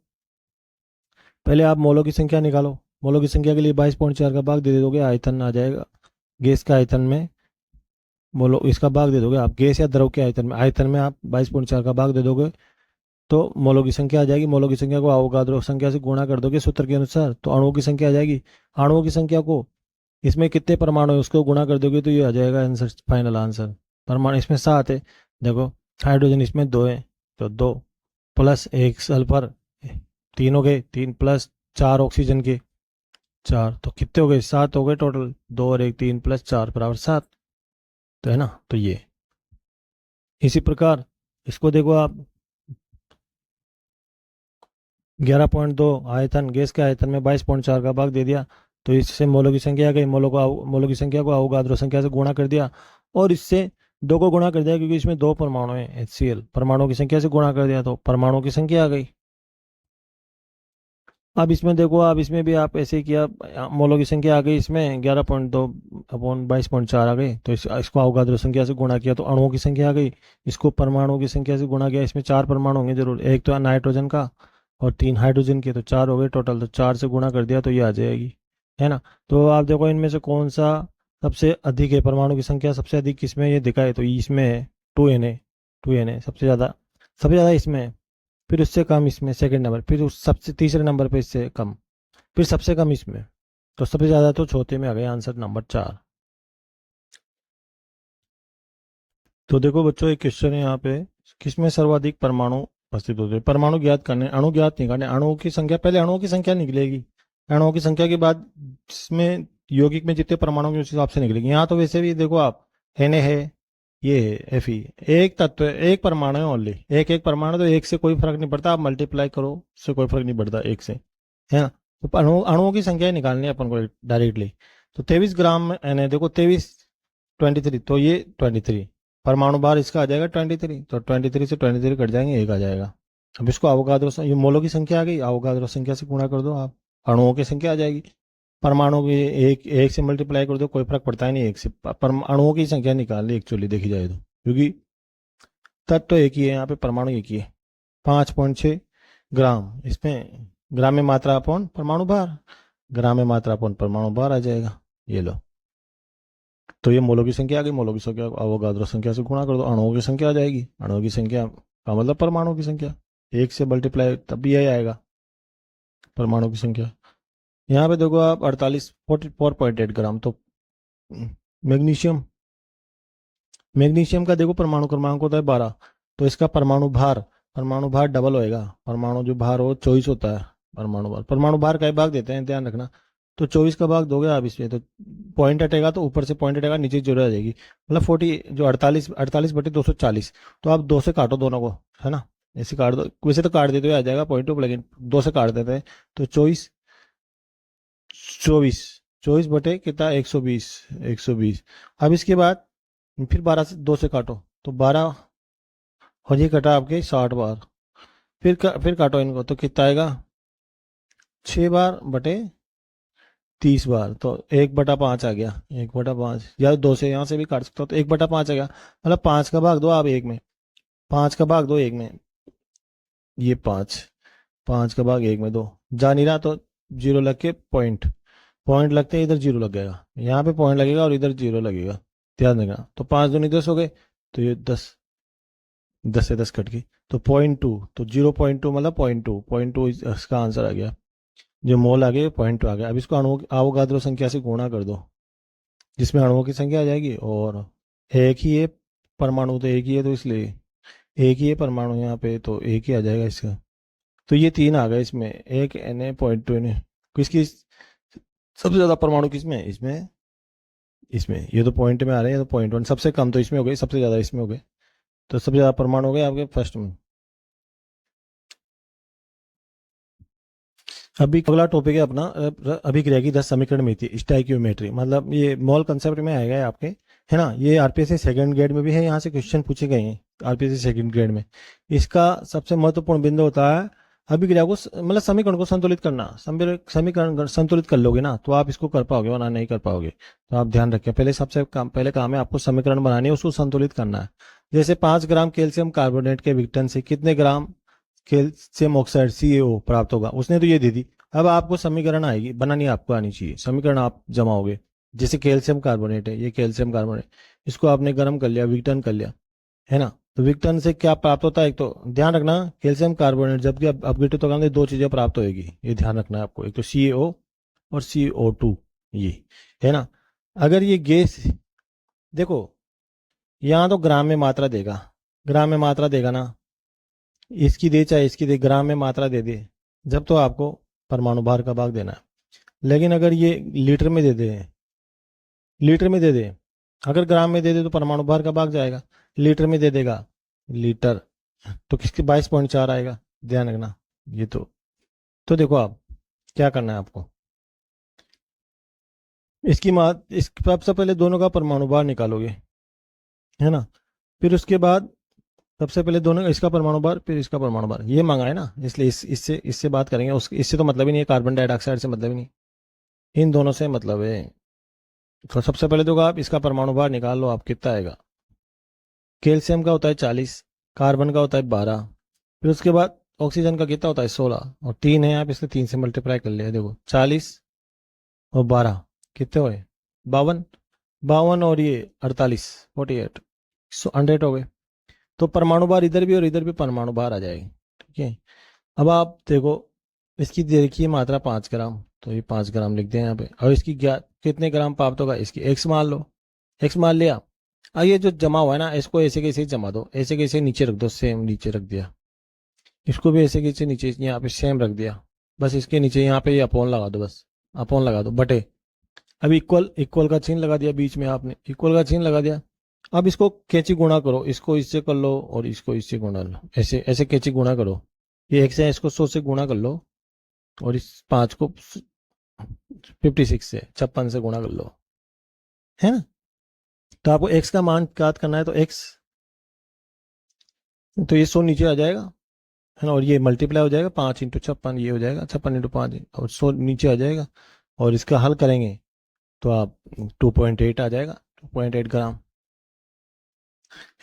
पहले आप मोलों की संख्या निकालो। मोलों की संख्या के लिए 22.4 का भाग दे दोगे, आयतन आ जाएगा। गैस का आयतन में मोलो इसका भाग दे दोगे आप, गैस या द्रव के आयतन में आप 22.4 का भाग दे दोगे तो मोलों की संख्या आ जाएगी। मोलों की संख्या को अवोगाद्रो संख्या से गुणा कर दोगे सूत्र के अनुसार, तो अणुओं की संख्या आ जाएगी। अणुओं की संख्या को इसमें कितने परमाणु है उसको गुणा कर दोगे तो ये आ जाएगा आंसर, फाइनल आंसर। परमाणु इसमें 7 है, देखो हाइड्रोजन इसमें 2 है तो 2 प्लस 1 सल्फर, 3 हो गए, 3 प्लस 4 ऑक्सीजन के 4, तो कितने हो गए, 7 हो गए टोटल। 2 और 1 3 प्लस 4 बराबर 7, तो है ना। तो ये इसी प्रकार इसको देखो आप 11.2 आयतन, गैस के आयतन में 22.4 का भाग दे दिया तो इससे मोलों की संख्या आ गई। मोलों की संख्या को अवोगाद्रो संख्या से गुणा कर दिया और इससे 2 को गुणा कर दिया क्योंकि इसमें 2 परमाणु हैं, HCl। परमाणु की संख्या से गुणा कर दिया तो परमाणु की संख्या आ गई। अब इसमें देखो, अब इसमें भी आप ऐसे ही किया, मोलों की संख्या आ गई इसमें 11.2 अपॉन 22.4 आ गई, तो इसको अवोगाद्रो संख्या से गुणा किया तो अणुओं की संख्या आ गई। इसको परमाणु की संख्या से गुणा किया, इसमें 4 परमाणु होंगे जरूर, एक तो नाइट्रोजन का और 3 हाइड्रोजन के, तो 4 हो गए टोटल। तो 4 से गुणा कर दिया तो ये आ जाएगी, है ना। तो आप देखो इनमें से कौन सा सबसे अधिक है, परमाणु की संख्या सबसे अधिक किसमें ये दिखाए तो इसमें है 2Na सबसे ज़्यादा इसमें है, फिर उससे कम इसमें सेकंड नंबर, फिर उस सबसे तीसरे नंबर पे इससे कम, फिर सबसे कम इसमें, तो सबसे ज़्यादा तो चौथे में आ गया आंसर नंबर 4। तो देखो बच्चों एक क्वेश्चन है यहाँ पे, किसमें सर्वाधिक परमाणु उपस्थित होते हैं। परमाणु ज्ञात करने, अणु ज्ञात नहीं करने, अणुओं की संख्या, पहले अणुओं की संख्या निकलेगी, अणुओं की संख्या के बाद इसमें यौगिक में जितने परमाणु के उस हिसाब से निकलेगी। यहाँ तो वैसे भी देखो आप Na है, ये है Fe, एक तत्व है, एक परमाणु है ओनली, एक परमाणु, तो एक से कोई फर्क नहीं पड़ता, आप मल्टीप्लाई करो उससे कोई फर्क नहीं पड़ता एक से, है ना। तो अणुओं की संख्या ही निकालनी है अपन को डायरेक्टली। तो 23 ग्राम में Na, देखो 23 23, तो ये 23 परमाणु भार इसका आ जाएगा 23, तो 23 से 23 कट जाएंगे, एक आ जाएगा। अब इसको अवोगाद्रो ये मोलों की संख्या आ गई, अवोगाद्रो संख्या से गुणा कर दो आप, अणुओं की संख्या आ जाएगी। परमाणु की एक से मल्टीप्लाई कर दो, कोई फर्क पड़ता है नहीं, एक से अणुओं की संख्या निकालनी एक्चुअली देखी जाए तो, क्योंकि तत्व तो एक ही है, यहाँ पे परमाणु एक ही है। 5.6 ग्राम, इसमें ग्राम में मात्रा अपॉन परमाणु भार, ग्राम में मात्रा अपॉन परमाणु भार आ जाएगा, ये लो। तो ये मोलों की संख्या आ गई, मोलों की संख्या को अवोगाद्रो संख्या से गुणा कर दो, अणुओं की संख्या आ जाएगी। अणुओं की संख्या का मतलब परमाणु की संख्या, एक से मल्टीप्लाई तब भी यही आएगा परमाणु की संख्या। यहाँ पे देखो आप 44.8 ग्राम, तो मैग्नीशियम, मैग्नीशियम का देखो परमाणु क्रमांक होता है 12, तो इसका परमाणु भार डबल होएगा। परमाणु जो भार हो 24 होता है, परमाणु भार का भाग देते हैं, ध्यान रखना। तो 24 का भाग दोगे आप इसमें, तो पॉइंट हटेगा तो ऊपर से पॉइंट हटेगा, नीचे जीरो आ जाएगी, मतलब 40 जो 48/240, तो आप 2 से काटो दोनों को, है ना, ऐसे काट दो, वैसे तो काट देते हुए आ जाएगा पॉइंट ऑफ, लेकिन 2 से काट देते हैं तो 24 24 24 बटे कितना 120। अब इसके बाद फिर 12 से 2 से काटो तो 12, और ये कटा आपके 60 बार, फिर काटो इनको तो कितना आएगा 6 बार बटे 30 बार, तो 1/5 आ गया, 1/5, या 2 से यहाँ से भी काट सकते हो तो 1/5 आ गया, मतलब 5 का भाग दो आप एक में, 5 का भाग दो एक में, ये 5 का भाग एक में दो, जा नहीं रहा तो जीरो लग के पॉइंट लगते हैं, इधर जीरो लग जाएगा, यहाँ पे पॉइंट लगेगा और इधर जीरो लगेगा, ध्यान देगा। तो 5 दूनी 10 हो गए, तो ये 10 से 10 कट गई, तो 0.2, तो 0.2 मतलब 0.2 इसका आंसर आ गया, जो मोल आ गया 0.2 आ गया। अब इसको अवोगाद्रो संख्या से गुणा कर दो, जिसमें अणुओं की संख्या आ जाएगी, और एक ही है परमाणु, तो एक ही है, तो इसलिए एक ही है परमाणु यहाँ पे, तो एक ही आ जाएगा इसका। तो ये 3 आ गए इसमें, एक Na 0.2 Na, किसकी सबसे ज्यादा परमाणु किसमें है, इसमें ये तो पॉइंट में आ रहे हैं, तो 0.1, सबसे कम तो इसमें हो गई, सबसे ज्यादा इसमें हो गए, तो सबसे ज्यादा परमाणु हो गए आपके फर्स्ट में। अभी अगला टॉपिक है अपना अभिक्रिया की 10 समीकरण में थी, स्टाइकियोमेट्री, मतलब ये मोल कंसेप्ट में आएगा आपके, है ना। ये आरपीएससी सेकंड ग्रेड में भी है, यहाँ से क्वेश्चन पूछे गए हैं आरपीएससी सेकंड ग्रेड में। इसका सबसे महत्वपूर्ण बिंदु होता है अभिक्रिया को मतलब समीकरण को संतुलित करना। समीकरण संतुलित कर लोगे ना तो आप इसको कर पाओगे, वरना नहीं कर पाओगे। तो आप ध्यान रखें, पहले काम है आपको समीकरण बनानी है, उसको संतुलित करना है। जैसे 5 ग्राम कैल्शियम कार्बोनेट के विघटन से कितने ग्राम कैल्शियम ऑक्साइड CaO प्राप्त होगा, उसने तो ये दे दी। अब आपको समीकरण आएगी बनानी, आपको आनी चाहिए। समीकरण आप जमाओगे, जैसे कैल्शियम कार्बोनेट है, ये कैल्शियम कार्बोनेट, इसको आपने गर्म कर लिया, विघटन कर लिया, है ना। तो विघटन से क्या प्राप्त होता है, एक तो ध्यान रखना कैल्शियम कार्बोनेट जबकि अब अपघटित होगा तो दो चीजें प्राप्त होगी, ये ध्यान रखना है आपको, एक तो CaO और CO2, ये है ना। अगर ये गैस देखो, यहाँ तो ग्राम में मात्रा देगा, ग्राम में मात्रा देगा ना, इसकी दे चाहे इसकी दे, ग्राम में मात्रा दे दे जब, तो आपको परमाणु भार का भाग देना है। लेकिन अगर ये लीटर में दे दे, लीटर में दे दे, अगर ग्राम में दे दे तो परमाणु भार का भाग जाएगा, लीटर में दे देगा लीटर, तो किसके 22.4 आएगा, ध्यान रखना। ये तो देखो आप क्या करना है आपको, इस सबसे पहले दोनों का परमाणु भार निकालोगे, है ना। फिर उसके बाद सबसे पहले दोनों, इसका परमाणु भार फिर इसका परमाणु भार, ये मांगा है ना, इसलिए इससे बात करेंगे। इससे तो मतलब ही नहीं है, कार्बन डाइऑक्साइड से मतलब ही नहीं, इन दोनों से मतलब है। तो सबसे पहले तो आप इसका परमाणु भार निकाल लो, आप कितना आएगा। कैल्शियम का होता है 40, कार्बन का होता है 12, फिर उसके बाद ऑक्सीजन का कितना होता है 16, और 3 है, आप इसको 3 से मल्टीप्लाई कर लिया, देखो 40 और 12 कितने हुए 52, 52 और ये 48 48, 100 हो गए। तो परमाणु भार इधर भी और इधर भी परमाणु भार आ जाएगी, ठीक है। अब आप देखो, इसकी देखिए मात्रा 5 ग्राम, तो ये 5 ग्राम लिख दें यहाँ पे, और इसकी कितने ग्राम प्राप्त होगा, इसकी x मान लो, x मान लिया। अब ये जो जमा हुआ है ना, इसको ऐसे कैसे जमा दो, ऐसे कैसे नीचे रख दो, सेम नीचे रख दिया, इसको भी ऐसे कैसे नीचे यहाँ पे सेम रख दिया, बस इसके नीचे यहाँ पे ये अपोन लगा दो, बस अपोन लगा दो बटे। अब इक्वल इक्वल का चिन्ह लगा दिया बीच में, आपने इक्वल का चिन्ह लगा दिया। अब इसको कैची गुणा करो, इसको इससे कर लो और इसको इससे गुणा लो, ऐसे ऐसे कैची गुणा करो, ये x है, इसको 100 से गुणा कर लो, और इस 5 को 56 से 56 से गुणा कर लो, है ना। तो आपको x का मान ज्ञात करना है, तो x, तो ये 100 नीचे आ जाएगा, है ना, और ये मल्टीप्लाई हो जाएगा 5 × 56, ये हो जाएगा 56 × 5, और 100 नीचे आ जाएगा। और इसका हल करेंगे तो आप 2.8 आ जाएगा, 2.8 ग्राम,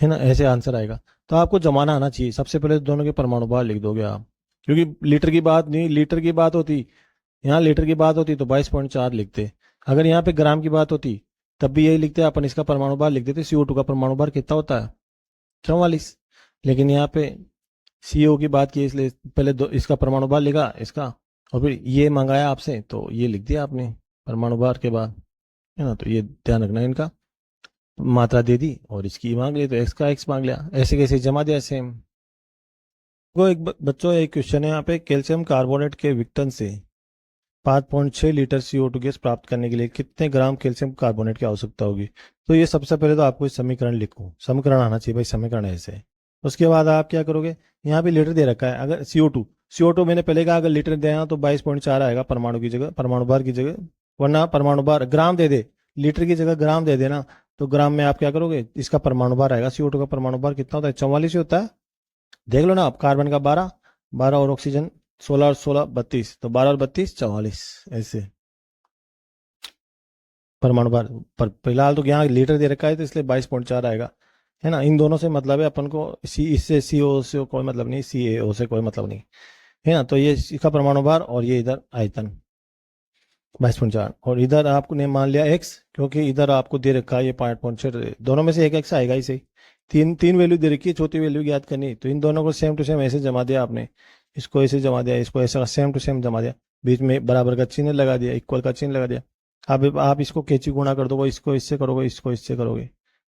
है ना, ऐसे आंसर आएगा। तो आपको जमाना आना चाहिए, सबसे पहले दोनों के परमाणु भार लिख दोगे आप, क्योंकि लीटर की बात नहीं, लीटर की बात होती, यहाँ लीटर की बात होती तो 22.4 लिखते। अगर यहाँ पे ग्राम की बात होती तब भी यही लिखते, अपन इसका परमाणु भार लिख देते, CO2 का परमाणु भार कितना होता है 44। लेकिन यहाँ पे CO की बात की, इसलिए पहले इसका परमाणु भार लिखा इसका, और फिर ये मंगाया आपसे तो ये लिख दिया आपने परमाणु भार के बाद, है ना। तो ये ध्यान रखना, इनका मात्रा दे दी और इसकी मांग ली, तो एक्स का एक्स मांग लिया, ऐसे कैसे जमा दिया सेम। वो एक बच्चों एक क्वेश्चन है यहाँ पे, कैल्शियम कार्बोनेट के विघटन से 5.6 लीटर CO2 गैस प्राप्त करने के लिए कितने ग्राम कैल्शियम कार्बोनेट की आवश्यकता होगी। तो ये सबसे पहले तो आपको समीकरण लिखो, समीकरण आना चाहिए भाई, समीकरण ऐसे। उसके बाद आप क्या करोगे, यहाँ पे लीटर दे रखा है, अगर CO2 मैंने पहले कहा अगर लीटर देना तो 22.4 आएगा परमाणु की जगह, परमाणु भार की जगह, वरना परमाणु भार ग्राम दे दे, लीटर की जगह ग्राम दे देना, तो ग्राम में आप क्या करोगे, इसका परमाणु भार आएगा, CO2 का परमाणु भार कितना होता है 44 ही होता है। देख लो ना आप, कार्बन का 12, 12 और ऑक्सीजन 16 और 16 32, तो 12 और 32 44, ऐसे परमाणु भार। पर फिलहाल तो यहाँ लीटर दे रखा है तो इसलिए 22.4 आएगा, है ना। इन दोनों से मतलब है अपन को, इससे CO से कोई मतलब नहीं, CaO से कोई मतलब नहीं, है ना। तो ये इसका परमाणु भार और ये इधर आयतन 22.4, और इधर आपने मान लिया x, क्योंकि इधर आपको दे रखा है ये 5.6, दोनों में से एक x आएगा ही सही। तीन तीन वैल्यू दे रखी है, चौथी वैल्यू याद करनी, तो इन दोनों को सेम टू सेम ऐसे जमा दिया आपने, इसको ऐसे जमा दिया, इसको ऐसा सेम टू सेम जमा दिया, बीच में बराबर का चिन्ह लगा दिया, इक्वल का चिन्ह लगा दिया। अब आप इसको कैंची गुणा कर दो, वो इसको इससे करोगे, इसको इससे करोगे,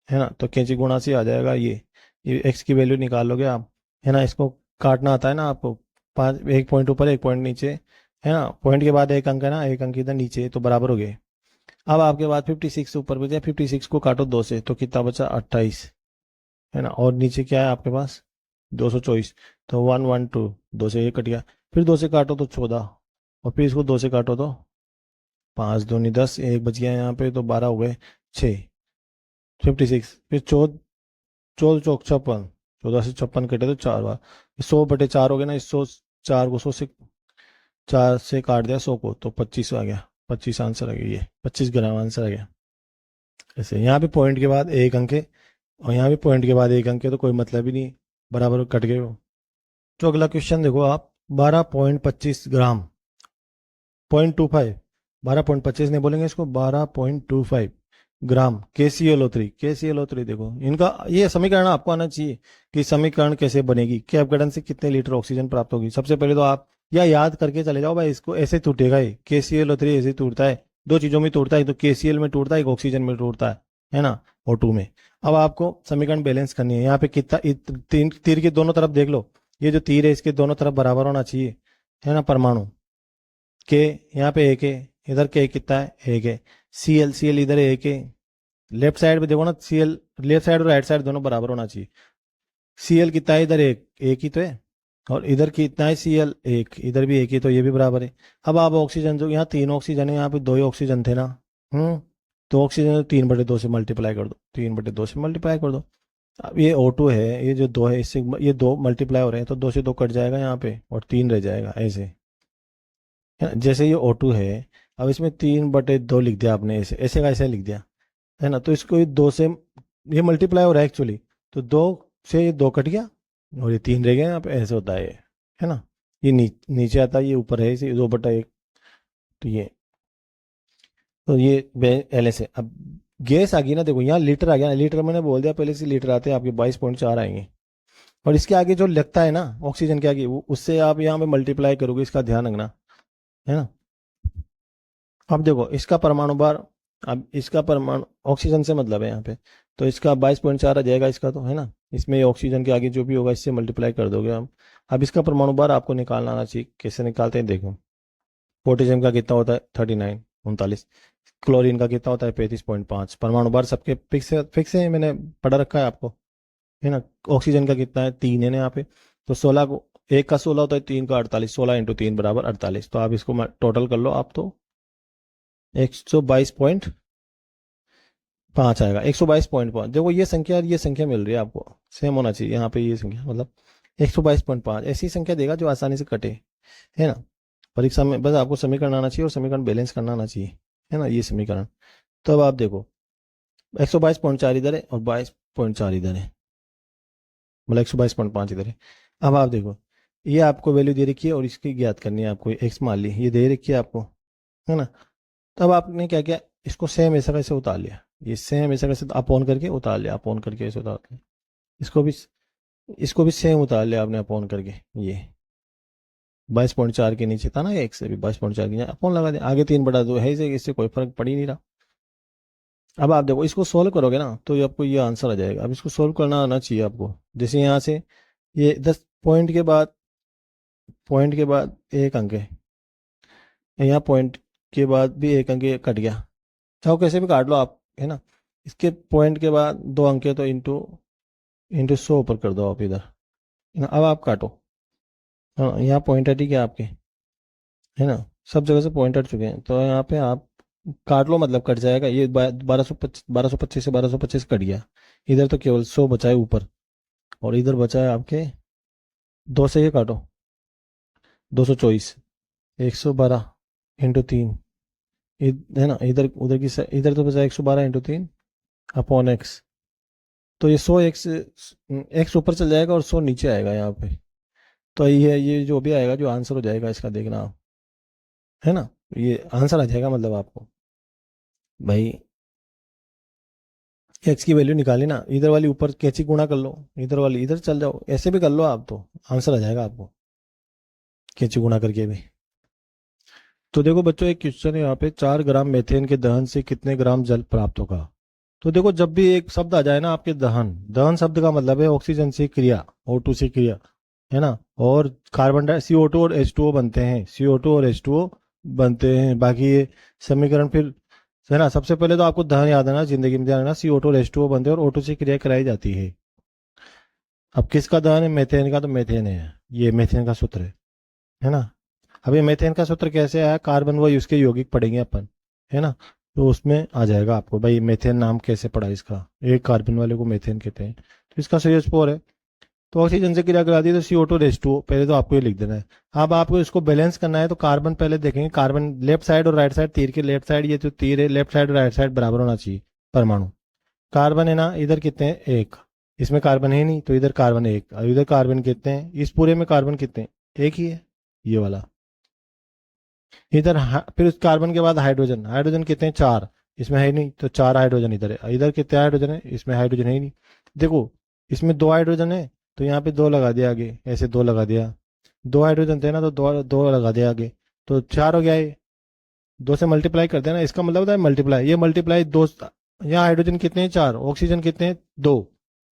है ना। तो कैंची गुणा से आ जाएगा ये x की वैल्यू निकाल लोगे आप, है ना। इसको काटना आता है ना आपको, 5, एक पॉइंट ऊपर एक पॉइंट नीचे, है ना, पॉइंट के बाद एक अंक है ना, एक अंक इधर नीचे, तो बराबर हो गए। अब आपके पास 56 ऊपर बचा, 56 को काटो 2 से तो कितना बचा 28, है ना, और नीचे क्या है आपके पास 224, तो 112, 2 से एक कट गया, फिर 2 से काटो तो 14, और फिर इसको 2 से काटो तो 5 दूनी 10, एक बच गया यहाँ पे, तो 12 हो गए 6, 56, फिर 14 14 से 56 कटे तो 4 बार, 100/4 हो गया ना, 104 को 100 से 4 से काट दिया 100 को, तो 25 आ गया, 25 आंसर आ गया, ये 25 ग्राम आंसर आ गया। ऐसे यहाँ पे पॉइंट के बाद 1 अंक है और यहाँ भी पॉइंट के बाद 1 अंक है, तो कोई मतलब ही नहीं, बराबर कट गए वो। तो अगला क्वेश्चन देखो आप, 12.25 ग्राम, 0.25, 12.25 नहीं बोलेंगे इसको, 12.25 ग्राम KClO3, KClO3 देखो इनका ये समीकरण आपको आना चाहिए कि समीकरण कैसे बनेगी, कि अपघटन से कितने लीटर ऑक्सीजन प्राप्त होगी। सबसे पहले तो आप या याद करके चले जाओ भाई, इसको ऐसे टूटेगा ये, KClO3 ऐसे टूटता है, दो चीजों में टूटता है, तो KCl में टूटता है, एक ऑक्सीजन में टूटता है ना, O2 में। अब आपको समीकरण बैलेंस करनी है, यहाँ पे कितना तीर के दोनों तरफ देख लो, ये जो तीर है इसके दोनों तरफ बराबर होना चाहिए, है ना, परमाणु के, यहाँ पे 1 है, इधर के कितना है, 1 है, Cl इधर 1 है, लेफ्ट साइड पे देखो ना, Cl लेफ्ट साइड और राइट साइड दोनों बराबर होना चाहिए। Cl कितना है इधर, 1 ही तो है, और इधर कितना है Cl 1, इधर भी 1 ही, तो ये भी बराबर है। अब आप ऑक्सीजन जो यहाँ 3 ऑक्सीजन है, यहाँ पे 2 ही ऑक्सीजन थे ना, तो ऑक्सीजन 3/2 से मल्टीप्लाई कर दो, 3/2 से मल्टीप्लाई कर दो। अब ये O2 है, ये जो 2 है, इससे ये 2 मल्टीप्लाई हो रहे हैं, तो 2 से 2 कट जाएगा यहाँ पे और 3 रह जाएगा, ऐसे है ना। जैसे ये O2 है, अब इसमें 3/2 लिख दिया आपने, ऐसे ऐसे का ऐसे लिख दिया, है ना, तो इसको 2 से ये मल्टीप्लाई हो रहा है एक्चुअली, तो 2 से ये 2 कट गया और ये 3 रह गया, यहाँ पे ऐसे होता है ना, ये नीचे आता है, ये ऊपर है, इसे 2/1, तो ये LS है। अब गैस आ गई ना, देखो यहाँ लीटर आ गया ना, लीटर मैंने बोल दिया पहले से, लीटर आते हैं आपके 22.4 आएंगे, और इसके आगे जो लगता है ना ऑक्सीजन के आगे, वो उससे आप यहाँ पे मल्टीप्लाई करोगे, इसका ध्यान रखना, है ना। अब देखो इसका परमाणु भार, अब इसका परमाणु ऑक्सीजन से मतलब है यहाँ पे, तो इसका 22.4 आ जाएगा इसका, तो है ना, इसमें ये ऑक्सीजन के आगे जो भी होगा इससे मल्टीप्लाई कर दोगे आप। अब इसका परमाणु भार आपको निकालना आना चाहिए, कैसे निकालते हैं देखो, पोटेशियम का कितना होता है 39, 39, क्लोरीन का कितना होता है 35.5, परमाणु भार सबके फिक्स है, मैंने पढ़ा रखा है आपको, है ना। ऑक्सीजन का कितना है 3 है ना यहाँ पे, तो 16 को, एक का 16 होता है, 3 का 48, 16 × 3 = 48, तो आप इसको टोटल कर लो आप, तो 122.5 आएगा, 122.5। देखो ये संख्या और ये संख्या मिल रही है आपको, सेम होना चाहिए यहाँ पे, ये संख्या मतलब 122.5 ऐसी संख्या देगा जो आसानी से कटे, है ना। परीक्षा में बस आपको समीकरण आना चाहिए और समीकरण बैलेंस करना आना चाहिए, है ना, ये समीकरण। तो अब आप देखो 122.4 इधर है और 22.4 इधर है, मतलब 122.5 इधर है। अब आप देखो ये आपको वैल्यू दे रखी है और इसकी ज्ञात करनी है आपको, एक्स मान ली ये दे रखी है आपको, है ना। तब आपने क्या किया, इसको सेम ऐसा कैसे उतार लिया, ये सेम ऐसा कैसे अपॉन करके उतार लिया, अपॉन करके ऐसे उतार लिया, इसको भी सेम उतार लिया आपने अपॉन करके, ये 22.4 के नीचे था ना, एक से भी 22.4 के नीचे अपॉन लगा दिया, आगे 3/2 है, इसे इससे कोई फर्क पड़ ही नहीं रहा। अब आप देखो इसको सोल्व करोगे ना, तो ये आपको ये आंसर आ जाएगा। अब इसको सोल्व करना आना चाहिए आपको, जैसे यहाँ से ये 10 पॉइंट के बाद 1 अंक है, यहाँ पॉइंट के बाद भी 1 अंक कट गया, चाहो कैसे भी काट लो आप, है ना। इसके पॉइंट के बाद 2 अंक है, तो इंटू 100 ऊपर कर दो आप इधर, है ना। अब आप काटो, हाँ यहाँ पॉइंट हट गया आपके, है ना, सब जगह से पॉइंट हट चुके हैं, तो यहाँ पे आप काट लो, मतलब कट जाएगा ये 1225 से 1225 कट गया, इधर तो केवल 100 बचा है ऊपर, और इधर बचा है आपके 2 से ये काटो, 224, 112 × 3, है ना, इधर उधर की इधर तो बचा 112 × 3 अपॉन एक्स, तो ये 100 एक्स ऊपर चल जाएगा और 100 नीचे आएगा यहाँ पे, तो ये जो भी आएगा, जो आंसर हो जाएगा इसका देखना आप, है ना, ये आंसर आ जाएगा, मतलब आपको भाई एक्स की वैल्यू निकाली ना, इधर वाली ऊपर कैची गुणा कर लो, इधर वाली इधर चल जाओ, ऐसे भी कर लो आप, तो आंसर आ जाएगा आपको कैची गुणा करके भी। तो देखो बच्चों एक क्वेश्चन है यहाँ पे, 4 ग्राम मेथेन के दहन से कितने ग्राम जल प्राप्त होगा। तो देखो जब भी एक शब्द आ जाए ना आपके, दहन, दहन शब्द का मतलब है ऑक्सीजन से क्रिया, O2 से क्रिया, है ना, और कार्बन डाइ CO2 और H2O बनते हैं, CO2 और H2O बनते हैं, बाकी ये समीकरण फिर, है ना। सबसे पहले तो आपको दहन याद आना, जिंदगी में ध्यान रखना, CO2 और H2O बनते हैं और O2 से क्रिया कराई जाती है। अब किसका दहन है, मेथेन का, तो मेथेन है, ये मेथेन का सूत्र है ना। अब ये मेथेन का सूत्र कैसे आया, कार्बन व उसके यौगिक पढ़ेंगे अपन, है ना। तो उसमें आ जाएगा आपको भाई मेथेन नाम कैसे पड़ा इसका, एक कार्बन वाले को मेथेन कहते हैं, तो इसका CH4 है। तो ऑक्सीजन से क्रिया करा दी तो CO2 पहले तो आपको ये लिख देना है। अब आपको इसको बैलेंस करना है तो कार्बन पहले देखेंगे, कार्बन लेफ्ट साइड और राइट साइड, तीर के लेफ्ट साइड, ये जो तीर है लेफ्ट साइड और राइट साइड बराबर होना चाहिए परमाणु। कार्बन है ना, इधर कितने हैं, एक, इसमें कार्बन है नहीं तो इधर कार्बन एक, और इधर कार्बन कितने हैं, इस पूरे में कार्बन कितने हैं, एक ही है, ये वाला। इधर फिर उस कार्बन के बाद हाइड्रोजन, हाइड्रोजन कितने हैं, चार, इसमें है नहीं तो चार हाइड्रोजन इधर है, इधर कितने हाइड्रोजन है, इसमें हाइड्रोजन है ही नहीं। देखो इसमें दो हाइड्रोजन है तो यहाँ पे दो लगा दिया आगे, ऐसे दो लगा दिया, दो हाइड्रोजन थे ना तो दो दो लगा दिया आगे, तो चार हो गया ये। दो से मल्टीप्लाई करते हैं ना, इसका मतलब होता है मल्टीप्लाई, ये मल्टीप्लाई दो, यहाँ हाइड्रोजन कितने हैं, चार, ऑक्सीजन कितने हैं, दो,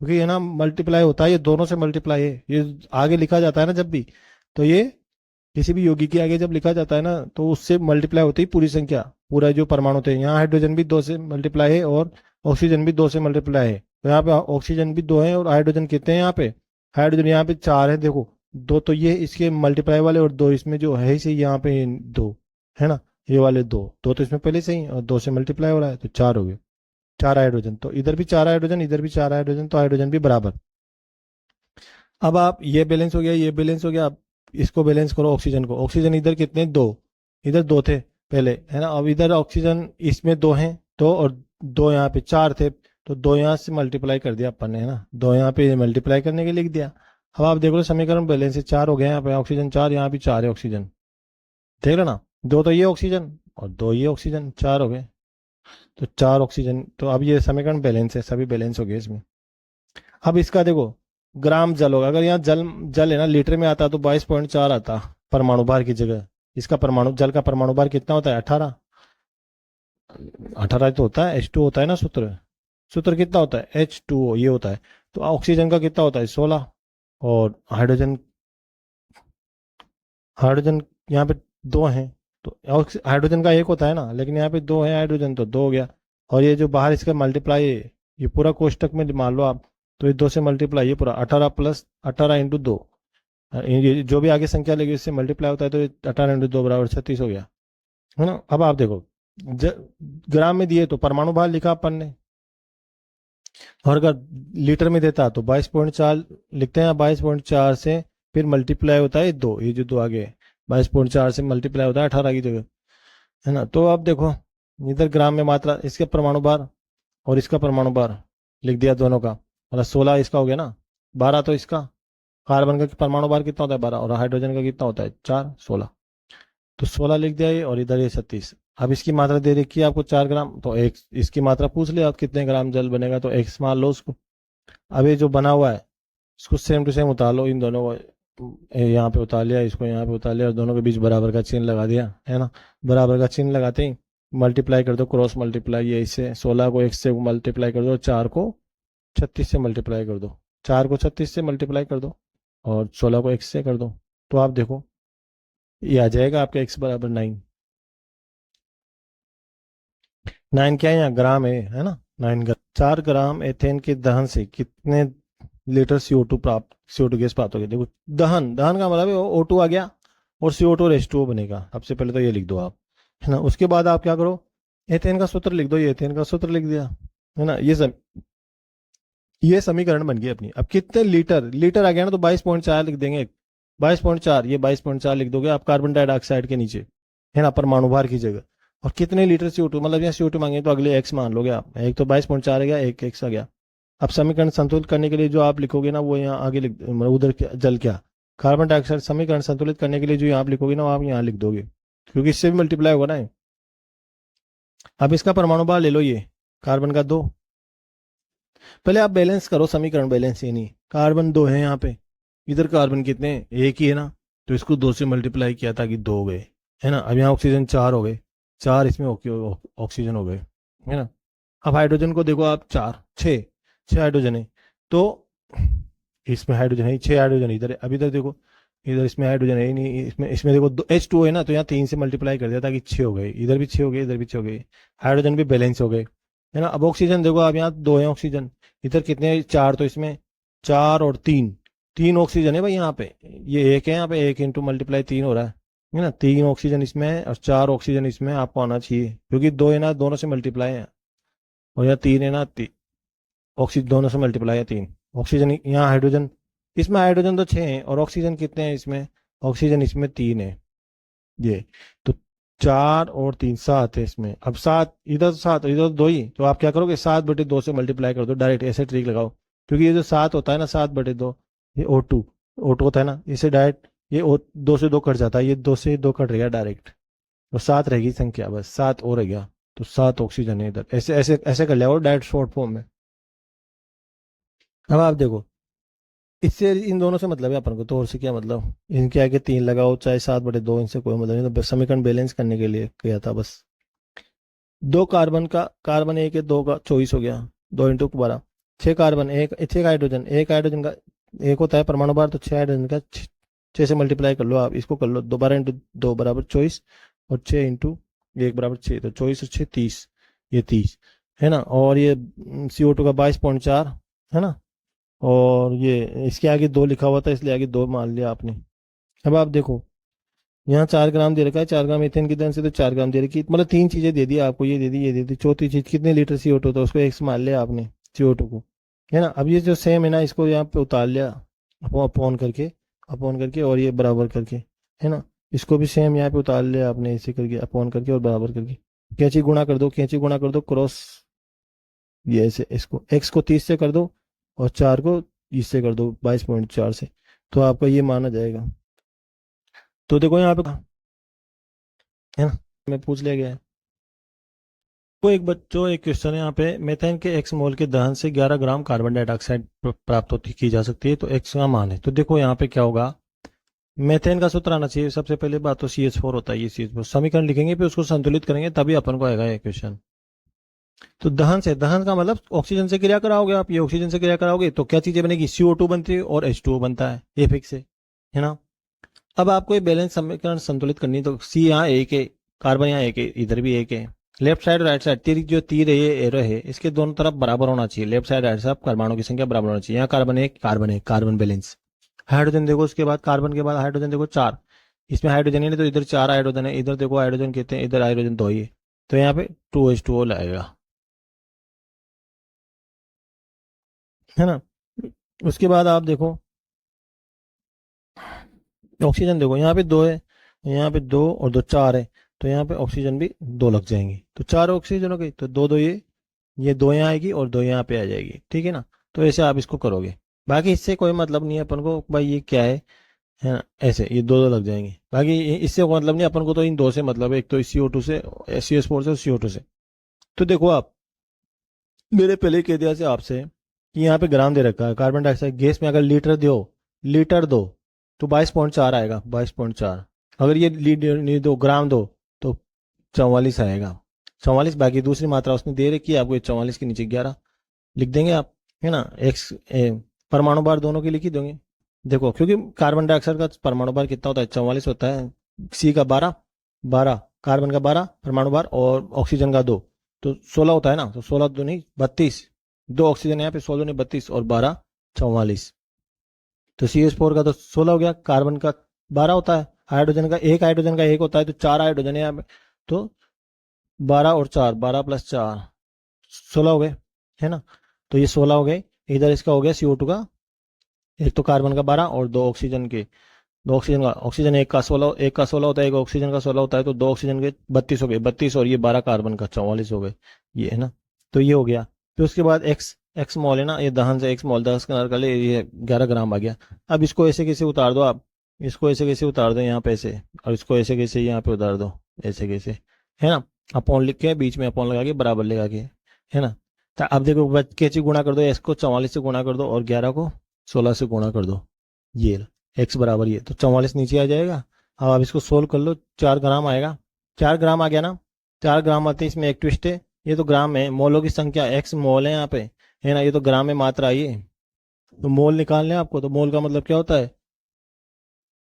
क्योंकि ये ना मल्टीप्लाई होता है, ये दोनों से मल्टीप्लाई है, ये आगे लिखा जाता है ना जब भी, तो ये किसी भी योगी के आगे जब लिखा जाता है ना तो उससे मल्टीप्लाई होती है पूरी संख्या, पूरा जो परमाणु थे, यहाँ हाइड्रोजन भी दो से मल्टीप्लाई है और ऑक्सीजन भी दो से मल्टीप्लाई है, तो यहाँ पे ऑक्सीजन भी दो है और हाइड्रोजन कितने हैं यहाँ पे, हाइड्रोजन यहाँ पे चार है, देखो दो तो ये इसके मल्टीप्लाई वाले और दो इसमें जो है इसे यहाँ पे दो, है ना, ये वाले दो, दो तो इसमें पहले से ही और दो से मल्टीप्लाई हो रहा है तो चार हो गए, चार हाइड्रोजन, तो इधर भी चार हाइड्रोजन, इधर भी चार हाइड्रोजन, तो हाइड्रोजन भी बराबर। अब आप ये बैलेंस हो गया, ये बैलेंस हो गया, अब इसको बैलेंस करो ऑक्सीजन को, ऑक्सीजन इधर कितने, दो, इधर दो थे पहले, है ना, अब इधर ऑक्सीजन इसमें दो हैं, दो और दो यहाँ पे चार थे, तो दो यहाँ से मल्टीप्लाई कर दिया अपन ने, है ना, दो यहाँ पे मल्टीप्लाई करने के लिए लिख दिया। अब आप देख लो समीकरण बैलेंस है, चार हो गया यहाँ पे ऑक्सीजन चार, यहाँ भी चार है ऑक्सीजन, देख लो ना, दो तो ये ऑक्सीजन और दो ये ऑक्सीजन, चार हो गए, तो चार ऑक्सीजन, तो अब ये समीकरण बैलेंस है, सभी बैलेंस हो गए इसमें। अब इसका देखो ग्राम जल होगा, अगर यहाँ जल जल है ना लीटर में आता तो 22.4 आता परमाणु भार की जगह, इसका परमाणु जल का परमाणु भार कितना होता है, 18, 18 तो होता है, H2 होता है ना सूत्र, सूत्र कितना होता है, H2O ये होता है, तो ऑक्सीजन का कितना होता है 16, और हाइड्रोजन, हाइड्रोजन यहाँ पे दो हैं, तो हाइड्रोजन का एक होता है ना, लेकिन यहाँ पे दो है हाइड्रोजन तो दो हो गया, और ये जो बाहर इसका मल्टीप्लाई है ये पूरा कोष्टक में मान लो आप, तो ये दो से मल्टीप्लाई, ये पूरा 18 प्लस 18 इंटू दो, ये जो भी आगे संख्या लगी इससे मल्टीप्लाई होता है, तो ये 18 इंटू दो बराबर 36 हो गया, है ना। अब आप देखो ग्राम में दिए तो परमाणु भार लिखा अपन ने, और अगर लीटर में देता तो 22.4 लिखते हैं, 22.4 से फिर मल्टीप्लाई होता है दो, ये जो दो आगे 22.4 से मल्टीप्लाई होता है 18 की जगह, है ना। तो अब देखो इधर ग्राम में मात्रा, इसके परमाणु भार और इसका परमाणु भार लिख दिया दोनों का, मतलब 16 इसका हो गया ना, 12 तो इसका, कार्बन का परमाणु भार कितना होता है 12, और हाइड्रोजन का कितना होता है 4, 16, तो 16 लिख दिया ये, और इधर ये 36। अब इसकी मात्रा दे रखी है आपको 4 ग्राम, तो एक इसकी मात्रा पूछ लिया आप कितने ग्राम जल बनेगा, तो x मान लो उसको। अब ये जो बना हुआ है इसको सेम टू सेम उतार लो, इन दोनों को यहाँ पे उतार लिया, इसको यहाँ पे उतार लिया, और दोनों के बीच बराबर का चिन्ह लगा दिया, है ना। बराबर का चिन्ह लगाते ही मल्टीप्लाई कर दो, क्रॉस मल्टीप्लाई, ये इससे 16 को 1 से मल्टीप्लाई कर दो, 4 को 36 से मल्टीप्लाई कर दो, 4 को 36 से मल्टीप्लाई कर दो और 16 को 1 से कर दो, तो आप देखो ये आ जाएगा आपका x बराबर 9, 9 क्या है यहाँ ग्राम है ना, 9 ग्राम। 4 ग्राम एथेन के दहन से कितने लीटर CO2 प्राप्त, CO2 गैस प्राप्त होगी, देखो दहन, दहन का मतलब है O2 आ गया और CO2 और H2O बनेगा, सबसे पहले तो ये लिख दो आप, है ना। उसके बाद आप क्या करो, एथेन का सूत्र लिख दो, ये एथेन का सूत्र लिख दिया, है ना, ये समीकरण बन गई अपनी। अब कितने लीटर, लीटर आ गया ना तो 22.4 लिख देंगे, 22.4, ये 22.4 लिख दोगे आप कार्बन डाइऑक्साइड के नीचे, है ना, परमाणु भार की जगह, और कितने लीटर CO2, मतलब यहाँ CO2 मांगे तो अगले x मान लोगे आप, एक तो 22.4 आ गया, एक x आ गया। अब समीकरण संतुलित करने के लिए जो आप लिखोगे ना वो यहाँ आगे लिख, मतलब उधर जल क्या, कार्बन डाइऑक्साइड, समीकरण संतुलित करने के लिए जो यहाँ आप लिखोगे ना वो आप यहाँ लिख दोगे, क्योंकि इससे भी मल्टीप्लाई होगा ना। अब इसका परमाणु भार ले लो, ये कार्बन का 2, पहले आप बैलेंस करो समीकरण, बैलेंस ही नहीं, कार्बन 2 है यहाँ पे, इधर कार्बन कितने हैं, एक ही है ना, तो इसको 2 से मल्टीप्लाई किया ताकि 2 हो गए, है ना। अब यहाँ ऑक्सीजन 4 हो गए, 4 इसमें ऑक्सीजन हो गए, है ना। अब हाइड्रोजन को देखो आप, 4 6 6 हाइड्रोजन है, तो इसमें हाइड्रोजन है 6 हाइड्रोजन इधर है, अब इधर देखो, इधर इसमें हाइड्रोजन है ही नहीं, इसमें देखो H2 है ना, तो यहाँ 3 से मल्टीप्लाई कर दिया ताकि 6 हो गए, इधर भी 6 हो गए, इधर भी 6 हो गए, हाइड्रोजन भी बैलेंस हो गए, है ना। अब ऑक्सीजन देखो आप, यहाँ 2 है ऑक्सीजन, इधर कितने हैं 4, तो इसमें 4 और 3, 3 ऑक्सीजन है भाई यहाँ पे, ये एक है यहाँ पे, एक इंटू मल्टीप्लाई 3 हो रहा है, है ना, 3 ऑक्सीजन इसमें है और 4 ऑक्सीजन इसमें आपको आना चाहिए, क्योंकि 2 है ना, दोनों से मल्टीप्लाई है, और यहाँ 3 है ना, ऑक्सीजन दोनों से मल्टीप्लाई है 3 ऑक्सीजन। यहाँ हाइड्रोजन, इसमें हाइड्रोजन तो 6 है और ऑक्सीजन कितने हैं इसमें, ऑक्सीजन इसमें 3 है ये। तो 4 और 3 7 है इसमें। अब 7 इधर, 7 इधर 2 ही, तो आप क्या करोगे, 7/2 से मल्टीप्लाई कर दो डायरेक्ट, ऐसे ट्रिक लगाओ, क्योंकि ये जो 7 होता है ना, 7/2 ये O2 O2 होता है ना, इसे डायरेक्ट ये 2 से 2 कट जाता है, ये 2 से 2 कट रहेगा डायरेक्ट, तो 7 रहेगी संख्या, बस 7 और रह गया, तो 7 ऑक्सीजन है इधर, ऐसे ऐसे ऐसे कर लिया वो डायरेक्ट शॉर्ट फॉर्म में। अब आप देखो, इससे इन दोनों से मतलब है अपन को, तो और से क्या मतलब, इनके आगे 3 लगाओ चाहे 7/2, इनसे कोई मतलब नहीं, तो समीकरण बैलेंस करने के लिए किया था बस। 2 कार्बन का, कार्बन 1 है, 2 का 24 हो गया, 2 × 12, 6 कार्बन, 6 हाइड्रोजन, 1 हाइड्रोजन का 1 होता है परमाणु भार, तो 6 हाइड्रोजन का 6 से मल्टीप्लाई कर लो आप, इसको कर लो, 12 × 2 = 24, और 6 × 1 = 6, तो 24 और 6 30, ये 30 है ना, और ये CO2 का 22.4 है ना, और ये इसके आगे 2 लिखा हुआ था इसलिए आगे 2 मान लिया आपने। अब आप देखो, यहाँ 4 ग्राम दे रखा है, 4 ग्राम मीथेन की से, तो 4 ग्राम दे रखी, मतलब 3 चीजें दे दी आपको, ये दे दी, ये दे दी, चौथी चीज कितने लीटर CO2 था, उसको एक्स मान लिया आपने CO2 को, है ना। अब ये जो सेम है ना, इसको यहाँ पे उतार लिया अपॉन करके और ये बराबर करके, है ना, इसको भी सेम यहाँ पे उतार लिया आपने, ऐसे करके अपॉन करके और बराबर करके, कैंची गुणा कर दो, कैंची गुणा कर दो, क्रॉस, ये ऐसे, इसको x को 30 से कर दो और 4 को इससे कर दो 22.4 से, तो आपका ये माना जाएगा। तो देखो यहाँ पे, है ना, मैं पूछ लिया गया है। तो एक बच्चों, एक क्वेश्चन है यहाँ पे, मेथेन के x मोल के दहन से 11 ग्राम कार्बन डाइऑक्साइड प्राप्त होती की जा सकती है, तो x का मान है। तो देखो यहाँ पे क्या होगा, मेथेन का सूत्र आना चाहिए सबसे पहले बात, तो CH4 होता है, ये CH4 समीकरण लिखेंगे फिर उसको संतुलित करेंगे तभी अपन को आएगा ये क्वेश्चन। तो दहन से, दहन का मतलब ऑक्सीजन से क्रिया कराओगे आप, ये ऑक्सीजन से क्रिया कराओगे तो क्या चीजें बनेगी, CO2 बनती है और H2O बनता है, ये फिक्स है ना। अब आपको ये बैलेंस समीकरण संतुलित करनी है, तो C यहाँ 1 है, कार्बन यहाँ 1 है, इधर भी 1 है, लेफ्ट साइड और राइट साइड तीर, जो तीर है ये एरो है, इसके दोनों तरफ बराबर होना चाहिए, लेफ्ट साइड राइट साइड परमाणु की संख्या बराबर होना चाहिए। यहाँ carbon 1 carbon 1 carbon balance. Hydrogen देखो, उसके बाद कार्बन के बाद हाइड्रोजन देखो 4, इसमें हाइड्रोजन ही नहीं, तो इधर 4 हाइड्रोजन है, इधर देखो हाइड्रोजन कितने, इधर हाइड्रोजन 2 ही है, तो यहाँ पे 2H2O लगेगा, है ना। उसके बाद आप देखो ऑक्सीजन, देखो यहाँ पे 2 है, यहाँ पे 2 और 2 4 है, तो यहाँ पे ऑक्सीजन भी 2 लग जाएंगे, तो 4 ऑक्सीजन हो गई, तो 2 2 ये 2 यहाँ आएगी और 2 यहाँ पे आ जाएगी, ठीक है ना। तो ऐसे आप इसको करोगे, बाकी इससे कोई मतलब नहीं है अपन को, भाई ये क्या है ना, ऐसे ये 2 2 लग जाएंगे, बाकी इससे कोई मतलब नहीं अपन को, तो इन 2 से मतलब है, एक तो CO2 से, CH4 से और CO2 से। तो देखो आप, मेरे पहले कह दिया से आपसे कि यहाँ पे ग्राम दे रखा है, कार्बन डाइऑक्साइड गैस में अगर लीटर दो तो 22.4 आएगा, 22.4, अगर ये लीटर नहीं दो, ग्राम दो, तो 44 आएगा, 44, बाकी दूसरी मात्रा उसने दे रखी है आपको, ये 44 के नीचे 11 लिख देंगे आप, है ना। एक्स परमाणु भार दोनों की लिखी दोगे, देखो क्योंकि कार्बन डाइऑक्साइड का परमाणु भार कितना होता है, 44 होता है, C का 12 कार्बन का 12 परमाणु भार और ऑक्सीजन का 2, तो 16 होता है ना, तो 16 2 नहीं 32, 2 ऑक्सीजन यहाँ पे, 16 नहीं 32 और 12 44, तो CH4 का तो 16 हो गया, कार्बन का 12 होता है, हाइड्रोजन का एक होता है, तो 4 हाइड्रोजन है यहाँ पे, तो 12 और 4, 12 + 4 16 हो गए, है ना। तो ये 16 हो गए, इधर इसका हो गया CO2 का, एक तो कार्बन का 12 और 2 ऑक्सीजन के, 2 ऑक्सीजन का, ऑक्सीजन एक का 16 होता है, एक ऑक्सीजन का 16 होता है, तो 2 ऑक्सीजन के 32 हो गए, 32 और ये 12 कार्बन का 44 हो गए, ये है ना। तो ये हो गया, फिर उसके बाद एक्स मॉल है ना, ये दहन से एक्स मॉल 10 का ले, ये 11 ग्राम आ गया। अब इसको ऐसे कैसे उतार दो आप, इसको ऐसे कैसे उतार दो यहाँ पे ऐसे, और इसको ऐसे कैसे यहाँ पे उतार दो, ऐसे कैसे, है ना, अपॉन लिख के बीच में अपॉन लगा के बराबर लगा के, है ना। तो अब देखो कैसे गुणा कर दो, इसको 44 से गुणा कर दो और 11 को 16 से गुणा कर दो, ये एक्स बराबर ये, तो 44 नीचे आ जाएगा। अब आप इसको सोल्व कर लो, 4 ग्राम आएगा, 4 ग्राम आ गया ना, 4 ग्राम आते हैं, इसमें एक ट्विस्ट है, ये तो ग्राम है, मोलों की संख्या एक्स मोल है यहाँ पे, है ना, ये तो ग्राम में मात्रा आई है, तो मोल निकालने आपको, तो मोल का मतलब क्या होता है,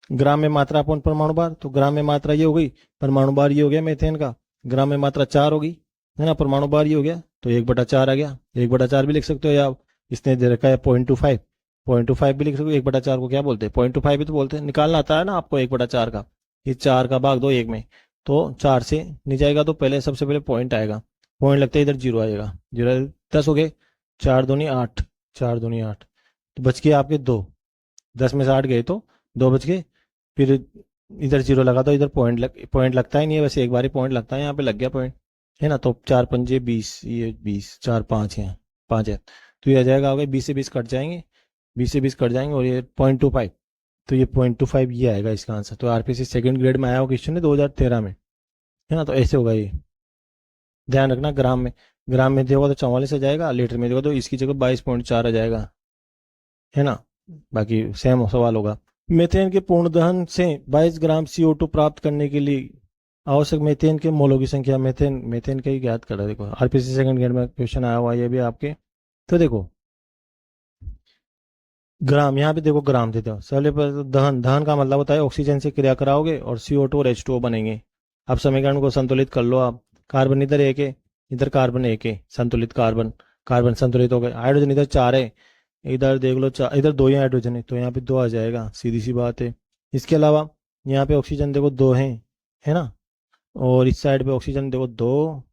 ग्राम में मात्रा अपन परमाणु भार, तो ग्राम में मात्रा ये हो गई, परमाणु भार ये हो गया मेथेन का, ग्राम में मात्रा 4 होगी, है ना, परमाणु भार ये हो गया, तो 1/4 आ गया, 1/4 भी लिख सकते हो, या इसने दे रखा है 0.25, 0.25 भी लिख सकते हो, 1/4 को क्या बोलते हैं, 0.25 भी तो बोलते हैं, निकालना आता है ना आपको 1/4 का, ये 4 का भाग दो 1 में, तो 4 से नहीं जाएगा तो पहले सबसे पहले पॉइंट आएगा, पॉइंट लगता है इधर 0 आएगा, 0 10 हो गए, 4 दूनी 8, 4 दूनी 8, तो बच गए आपके 2, 10 में से 8 गए तो 2 बच गए, फिर इधर 0 लगा तो इधर पॉइंट लगता ही नहीं है, वैसे एक बार ही पॉइंट लगता है, यहाँ पे लग गया पॉइंट, है ना। तो 4 पंजे 20, ये 20, 4 5 है, 5 है, तो ये आ जाएगा, आ गए 20 से 20 कट जाएंगे, 20 से 20 कट जाएंगे, और ये 0.25, तो ये 0.25 ये आएगा इसका आंसर। तो आरपीसी सेकंड ग्रेड में आया हुआ क्वेश्चन है 2013 में, है ना। तो ऐसे होगा ये, ध्यान रखना। ग्राम में देखो तो 44 आ जाएगा, लीटर में देखो तो इसकी जगह 22.4 आ जाएगा, है ना। बाकी सेम सवाल होगा। मीथेन के पूर्ण दहन से 22 ग्राम CO2 प्राप्त करने के लिए आवश्यक मीथेन के मोलों की संख्या, मीथेन का ही ज्ञात कर रहा है। देखो आरपीसी सेकंड ग्रेड में क्वेश्चन आया हुआ है ये भी आपके। तो देखो ग्राम, यहाँ पे देखो ग्राम देते हो, पहले पर तो दहन, दहन का मतलब होता है ऑक्सीजन से क्रिया कराओगे और CO2 और H2O बनेंगे। अब समीकरण को संतुलित कर लो आप, कार्बन इधर 1 है, इधर कार्बन 1 है, संतुलित कार्बन, कार्बन संतुलित हो गए। हाइड्रोजन इधर 4 है, इधर देख लो 4, इधर 2 ही हाइड्रोजन है, तो यहाँ पे 2 आ जाएगा, सीधी सी बात है। इसके अलावा यहाँ पे ऑक्सीजन देखो 2 है ना, और इस साइड पे ऑक्सीजन देखो 2,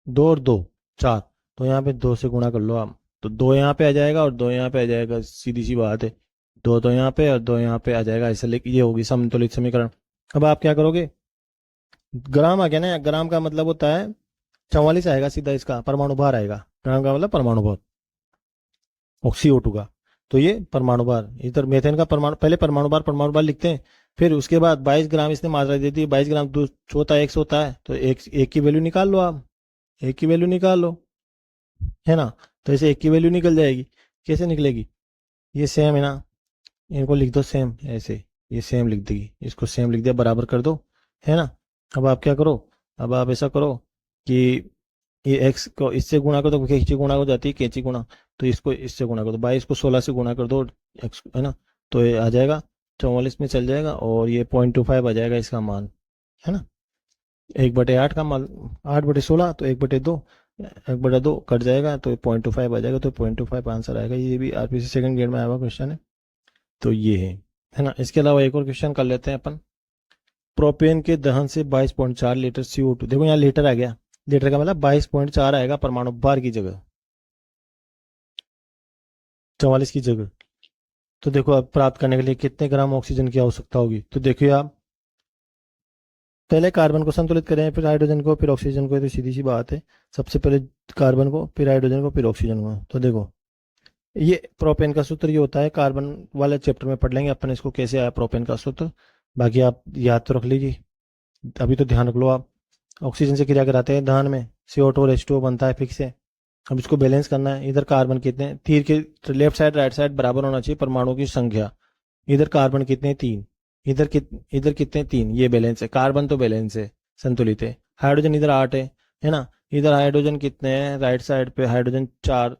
2 और 2 4, तो यहाँ पे 2 से गुणा कर लो आप, तो 2 यहाँ पे आ जाएगा और 2 यहाँ पे आ जाएगा, सीधी सी बात है। 2 तो यहाँ पे और 2 यहाँ पे आ जाएगा, ऐसे लेके ये होगी संतुलित समीकरण। अब आप क्या करोगे, ग्राम आ गया ना, ग्राम का मतलब होता है 44 आएगा सीधा, इसका परमाणु भार आएगा, ग्राम का मतलब परमाणु भार CO2 का। तो ये परमाणु भार, इधर मेथेन का परमाणु, पहले परमाणु भार लिखते हैं, फिर उसके बाद 22 ग्राम इसने मात्रा दे दी, 22 ग्राम 2 होता है 100 होता है, तो एक की वैल्यू निकाल लो आप, एक की वैल्यू निकाल लो, है ना। तो ऐसे एक की वैल्यू निकल जाएगी, कैसे निकलेगी, ये सेम है ना, इनको लिख दो सेम ऐसे, ये सेम लिख देगी, इसको सेम लिख दिया, बराबर कर दो, है ना। अब आप क्या करो, अब आप ऐसा करो कि ये एक्स को इससे गुणा कर दो, कैंची गुणा हो जाती है, कैंची गुणा, तो इसको इससे गुणा कर दो, 22 को 16 से गुणा कर दो, एक्स, है ना। तो ये आ जाएगा 44 में चल जाएगा, और ये 0.25 आ जाएगा इसका मान, है ना। 1/8 का मान, 8/16, तो 1/2, 1/2 कट जाएगा, तो 0.25 आ जाएगा, तो 0.25 आंसर आएगा। ये भी आरपीसी सेकंड ग्रेड में आया हुआ क्वेश्चन है, तो ये है ना। इसके अलावा एक और क्वेश्चन कर लेते हैं अपन, प्रोपेन के दहन से 22.4 लीटर CO2, देखो यहाँ लीटर आ गया, लीटर का मतलब 22.4 आएगा परमाणु भार की जगह, 44 की जगह। तो देखो अब प्राप्त करने के लिए कितने ग्राम ऑक्सीजन की आवश्यकता होगी, तो देखिए आप पहले कार्बन को संतुलित करें, फिर हाइड्रोजन को, फिर ऑक्सीजन को, तो सीधी सी बात है, सबसे पहले कार्बन को, फिर हाइड्रोजन को, फिर ऑक्सीजन को। तो देखो ये प्रोपेन का सूत्र ये होता है, कार्बन वाले चैप्टर में पढ़ लेंगे अपन इसको कैसे आया प्रोपेन का सूत्र, बाकी आप याद तो रख लीजिए, अभी तो ध्यान रख लो आप। ऑक्सीजन से क्रिया कराते हैं दहन में, CO2 और H2O बनता है फिक्स है। अब इसको बैलेंस करना है, इधर कार्बन कितने, तीर के लेफ्ट साइड राइट साइड बराबर होना चाहिए परमाणु की संख्या, इधर कार्बन कितने 3, इधर कितने 3, ये बैलेंस है, कार्बन तो बैलेंस है, संतुलित है। हाइड्रोजन इधर 8 है ना, इधर हाइड्रोजन कितने हैं, राइट साइड पे हाइड्रोजन 4,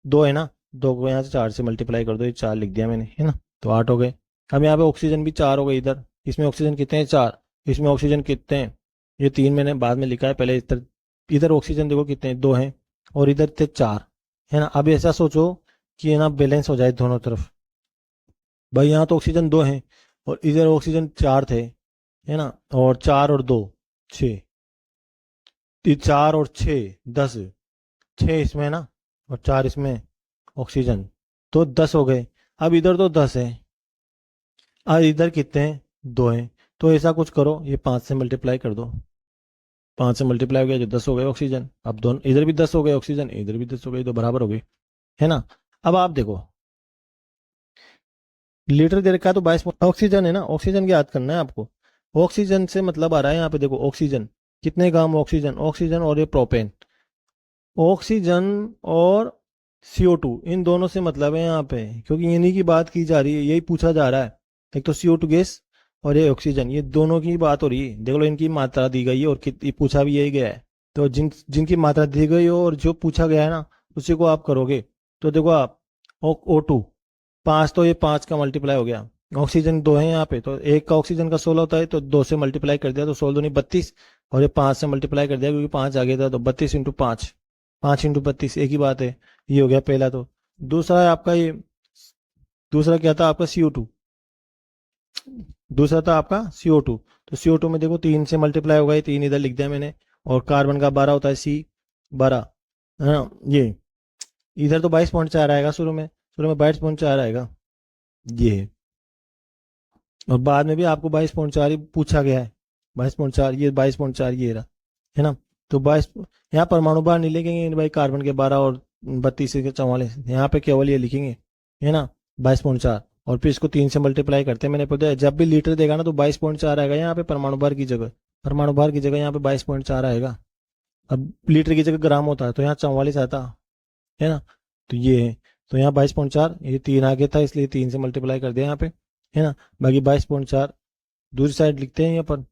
2 है ना, 2 को यहाँ से 4 से मल्टीप्लाई कर दो, ये 4 लिख दिया मैंने, है ना, तो 8 हो गए। अब यहाँ पे ऑक्सीजन भी 4 हो गए, इधर इसमें ऑक्सीजन कितने हैं 4, इसमें ऑक्सीजन कितने हैं, ये 3 मैंने बाद में लिखा है, पहले इधर इधर ऑक्सीजन देखो कितने 2 हैं, और इधर थे 4, है ना। अब ऐसा सोचो कि है ना बैलेंस हो जाए दोनों तरफ, भाई यहाँ तो ऑक्सीजन 2 हैं और इधर ऑक्सीजन 4 थे, है ना, और 4 और 2 6, 4 और 6 10, 6 इसमें है ना, और 4 इसमें ऑक्सीजन, तो 10 हो गए। अब इधर तो 10 है, और इधर कितने हैं 2 हैं, तो ऐसा कुछ करो, ये 5 से मल्टीप्लाई कर दो, 5 से मल्टीप्लाई हो गया जो 10 हो गए ऑक्सीजन, अब दोनों इधर भी 10 हो गए ऑक्सीजन, इधर भी 10 हो गए, तो बराबर हो गई, है ना। अब आप देखो लीटर दे रखा है तो 22 ऑक्सीजन है ना, ऑक्सीजन की याद करना है आपको, ऑक्सीजन से मतलब आ रहा है यहाँ पे देखो ऑक्सीजन कितने ग्राम ऑक्सीजन, ऑक्सीजन और ये प्रोपेन, ऑक्सीजन और CO2 इन दोनों से मतलब है यहाँ पे, क्योंकि इन्हीं की बात की जा रही है, यही पूछा जा रहा है, एक तो CO2 गैस और ये ऑक्सीजन, ये दोनों की बात हो रही है, देख लो इनकी मात्रा दी गई है और कितनी पूछा भी यही गया है, तो जिनकी मात्रा दी गई हो और जो पूछा गया है ना उसी को आप करोगे। तो देखो आप O2 5, तो ये 5 का मल्टीप्लाई हो गया, ऑक्सीजन 2 है यहाँ पे, तो एक का ऑक्सीजन का 16 होता है, तो 2 से मल्टीप्लाई कर दिया तो 16 दूनी 32, और ये 5 से मल्टीप्लाई कर दिया क्योंकि 5 आगे था, तो 32 इंटू 5, 5 इंटू 32 एक ही बात है, ये हो गया पहला। तो दूसरा है आपका ये, दूसरा क्या था आपका CO2, दूसरा था आपका CO2। तो CO2 में देखो 3 से मल्टीप्लाई होगा, ये 3 इधर लिख दिया मैंने। और कार्बन का 12 होता है C12, है ना। ये इधर तो 22.4 आएगा, शुरू में 22.4 आएगा ये। और बाद में भी आपको 22.4 ही पूछा गया है, 22.4, ये 22.4 ये रहा, है ना। तो 22, यहाँ परमाणु बाहर नहीं लिखेंगे भाई, कार्बन के 12 और 32 के 44, यहाँ पे केवल ये लिखेंगे, है ना, 22.4। और फिर इसको 3 से मल्टीप्लाई करते हैं, मैंने पता जब भी लीटर देगा ना तो 22.4 आएगा यहाँ पे परमाणु भार की जगह, परमाणु भार की जगह यहाँ पे 22.4 आएगा। अब लीटर की जगह ग्राम होता है तो यहाँ 44 आता है ना। तो ये है, तो यहाँ 22.4, ये 3 आगे था इसलिए 3 से मल्टीप्लाई कर दिया यहाँ पे, है ना। बाकी 22.4 दूसरी साइड लिखते हैं यहाँ पर,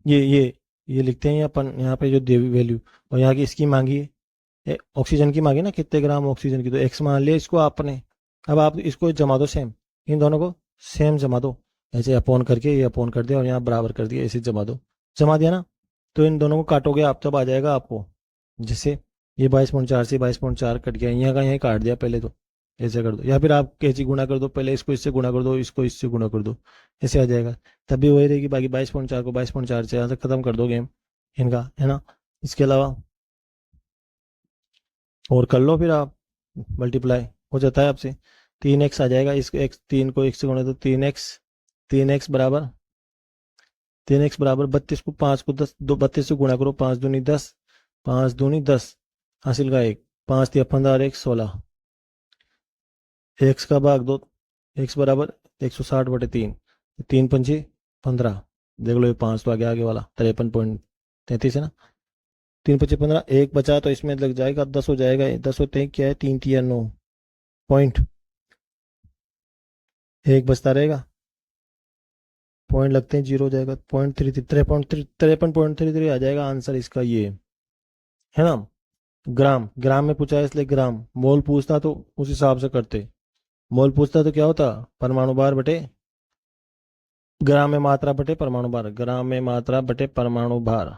ये लिखते हैं यहाँ पे जो देवी वैल्यू। और यहाँ की इसकी मांगी है, ऑक्सीजन की मांगी ना, कितने ग्राम ऑक्सीजन की, तो एक्स मान लिया इसको आपने। अब आप इसको जमा दो सेम, इन दोनों को सेम जमा दो, ऐसे अपोन करके ये अपोन कर दिया और यहाँ बराबर कर दिया, ऐसे जमा दो, जमा दिया ना। तो इन दोनों को काटोगे आप, तब आ जाएगा आपको, जैसे ये 22.4 से 22.4 कट गया, यहाँ का यहाँ काट दिया पहले, तो ऐसे कर दो, या फिर आप कैसे गुणा कर दो, पहले इसको इससे गुणा कर दो, इसको इससे गुणा कर दो, ऐसे आ जाएगा। तब भी वही रहेगी। बाकी 22.4 को 22.4 से यहाँ से खत्म कर दो गेम इनका, है ना। इसके अलावा और कर लो फिर आप, मल्टीप्लाई हो जाता है आपसे, 3x आ जाएगा। इसको x, 3 को 1 से गुणा, तो 3x बराबर 32 को 5 को 10, 32 से गुणा करो, 5 दूनी 10, 5 दूनी 10, हासिल का 1, 5 दिया 15 और 1 16, x का भाग 2, x बराबर 160/3, 3×5 15, देख लो ये 5 तो आगे वाला 53.33 है ना। 3×5 15, 1 बचा तो इसमें लग जाएगा 10 हो जाएगा, 10 होते हैं क्या है, 3 × 9 पॉइंट, 1 बचता रहेगा, पॉइंट लगते हैं 0 हो जाएगा, 53.33 आ जाएगा आंसर इसका ये, है ना। ग्राम में पूछा है इसलिए ग्राम, मोल पूछता तो उस हिसाब से करते, मोल पूछता तो क्या होता, परमाणु भार बटे ग्राम में मात्रा बटे परमाणु भार, ग्राम में मात्रा बटे परमाणु भार,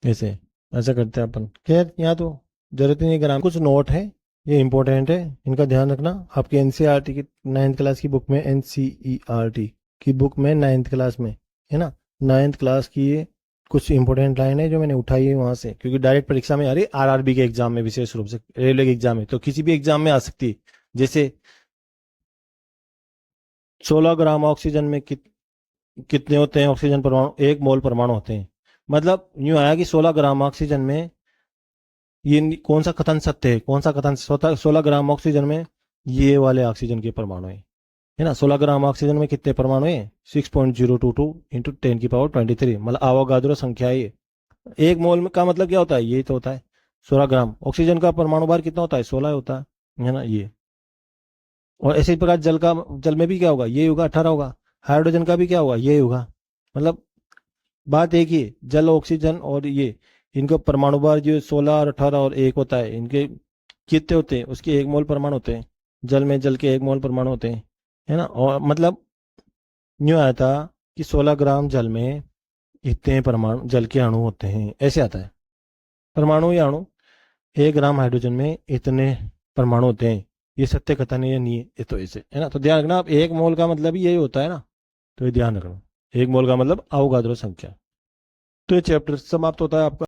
ऐसे ऐसा करते हैं अपन। खैर यहाँ तो जरूरत ही नहीं ग्राम। कुछ नोट है, ये इंपॉर्टेंट है, इनका ध्यान रखना। आपकी एनसीईआरटी की 9th क्लास की बुक में, एनसीईआरटी की बुक में 9th क्लास में, है ना, 9th क्लास की ये कुछ इंपॉर्टेंट लाइन है जो मैंने उठाई है वहां से, क्योंकि डायरेक्ट परीक्षा में आ रही है, आरआरबी के एग्जाम में, विशेष रूप से रेलवे के एग्जाम में, तो किसी भी एग्जाम में आ सकती है। जैसे 16 ग्राम ऑक्सीजन में कितने होते हैं ऑक्सीजन परमाणु, 1 मोल परमाणु होते हैं। मतलब यूं आया कि 16 ग्राम ऑक्सीजन में, ये कौन सा कथन सत्य है, कौन सा कथन, 16 ग्राम ऑक्सीजन में ये वाले ऑक्सीजन के परमाणु है ना। 16 ग्राम ऑक्सीजन में कितने परमाणु है, 6.022 इंटू 10⁻23, मतलब अवोगाद्रो संख्या है ये। 1 मोल का मतलब क्या होता है, ये तो होता है 16 ग्राम। ऑक्सीजन का परमाणु भार कितना होता है, 16 होता है ना ये। और ऐसे ही प्रकार जल में भी क्या होगा, ये होगा 18 होगा। हाइड्रोजन का भी क्या होगा, ये होगा। मतलब बात एक ही है, जल ऑक्सीजन और ये, इनका परमाणु भार जो 16 और 18 और 1 होता है, इनके कितने होते हैं, उसके 1 मोल परमाणु होते हैं। जल में जल के 1 मोल परमाणु होते हैं, है ना। और मतलब यूँ आया था कि 16 ग्राम जल में इतने परमाणु, जल के अणु होते हैं, ऐसे आता है, परमाणु या अणु। 1 ग्राम हाइड्रोजन में इतने परमाणु होते हैं, ये सत्य कथन है या नहीं है, ये तो ऐसे है ना। तो ध्यान रखना आप, 1 मोल का मतलब ही यही होता है ना, तो ये ध्यान रखना, 1 मोल का मतलब अवोगाद्रो संख्या। तो ये चैप्टर समाप्त होता है आपका।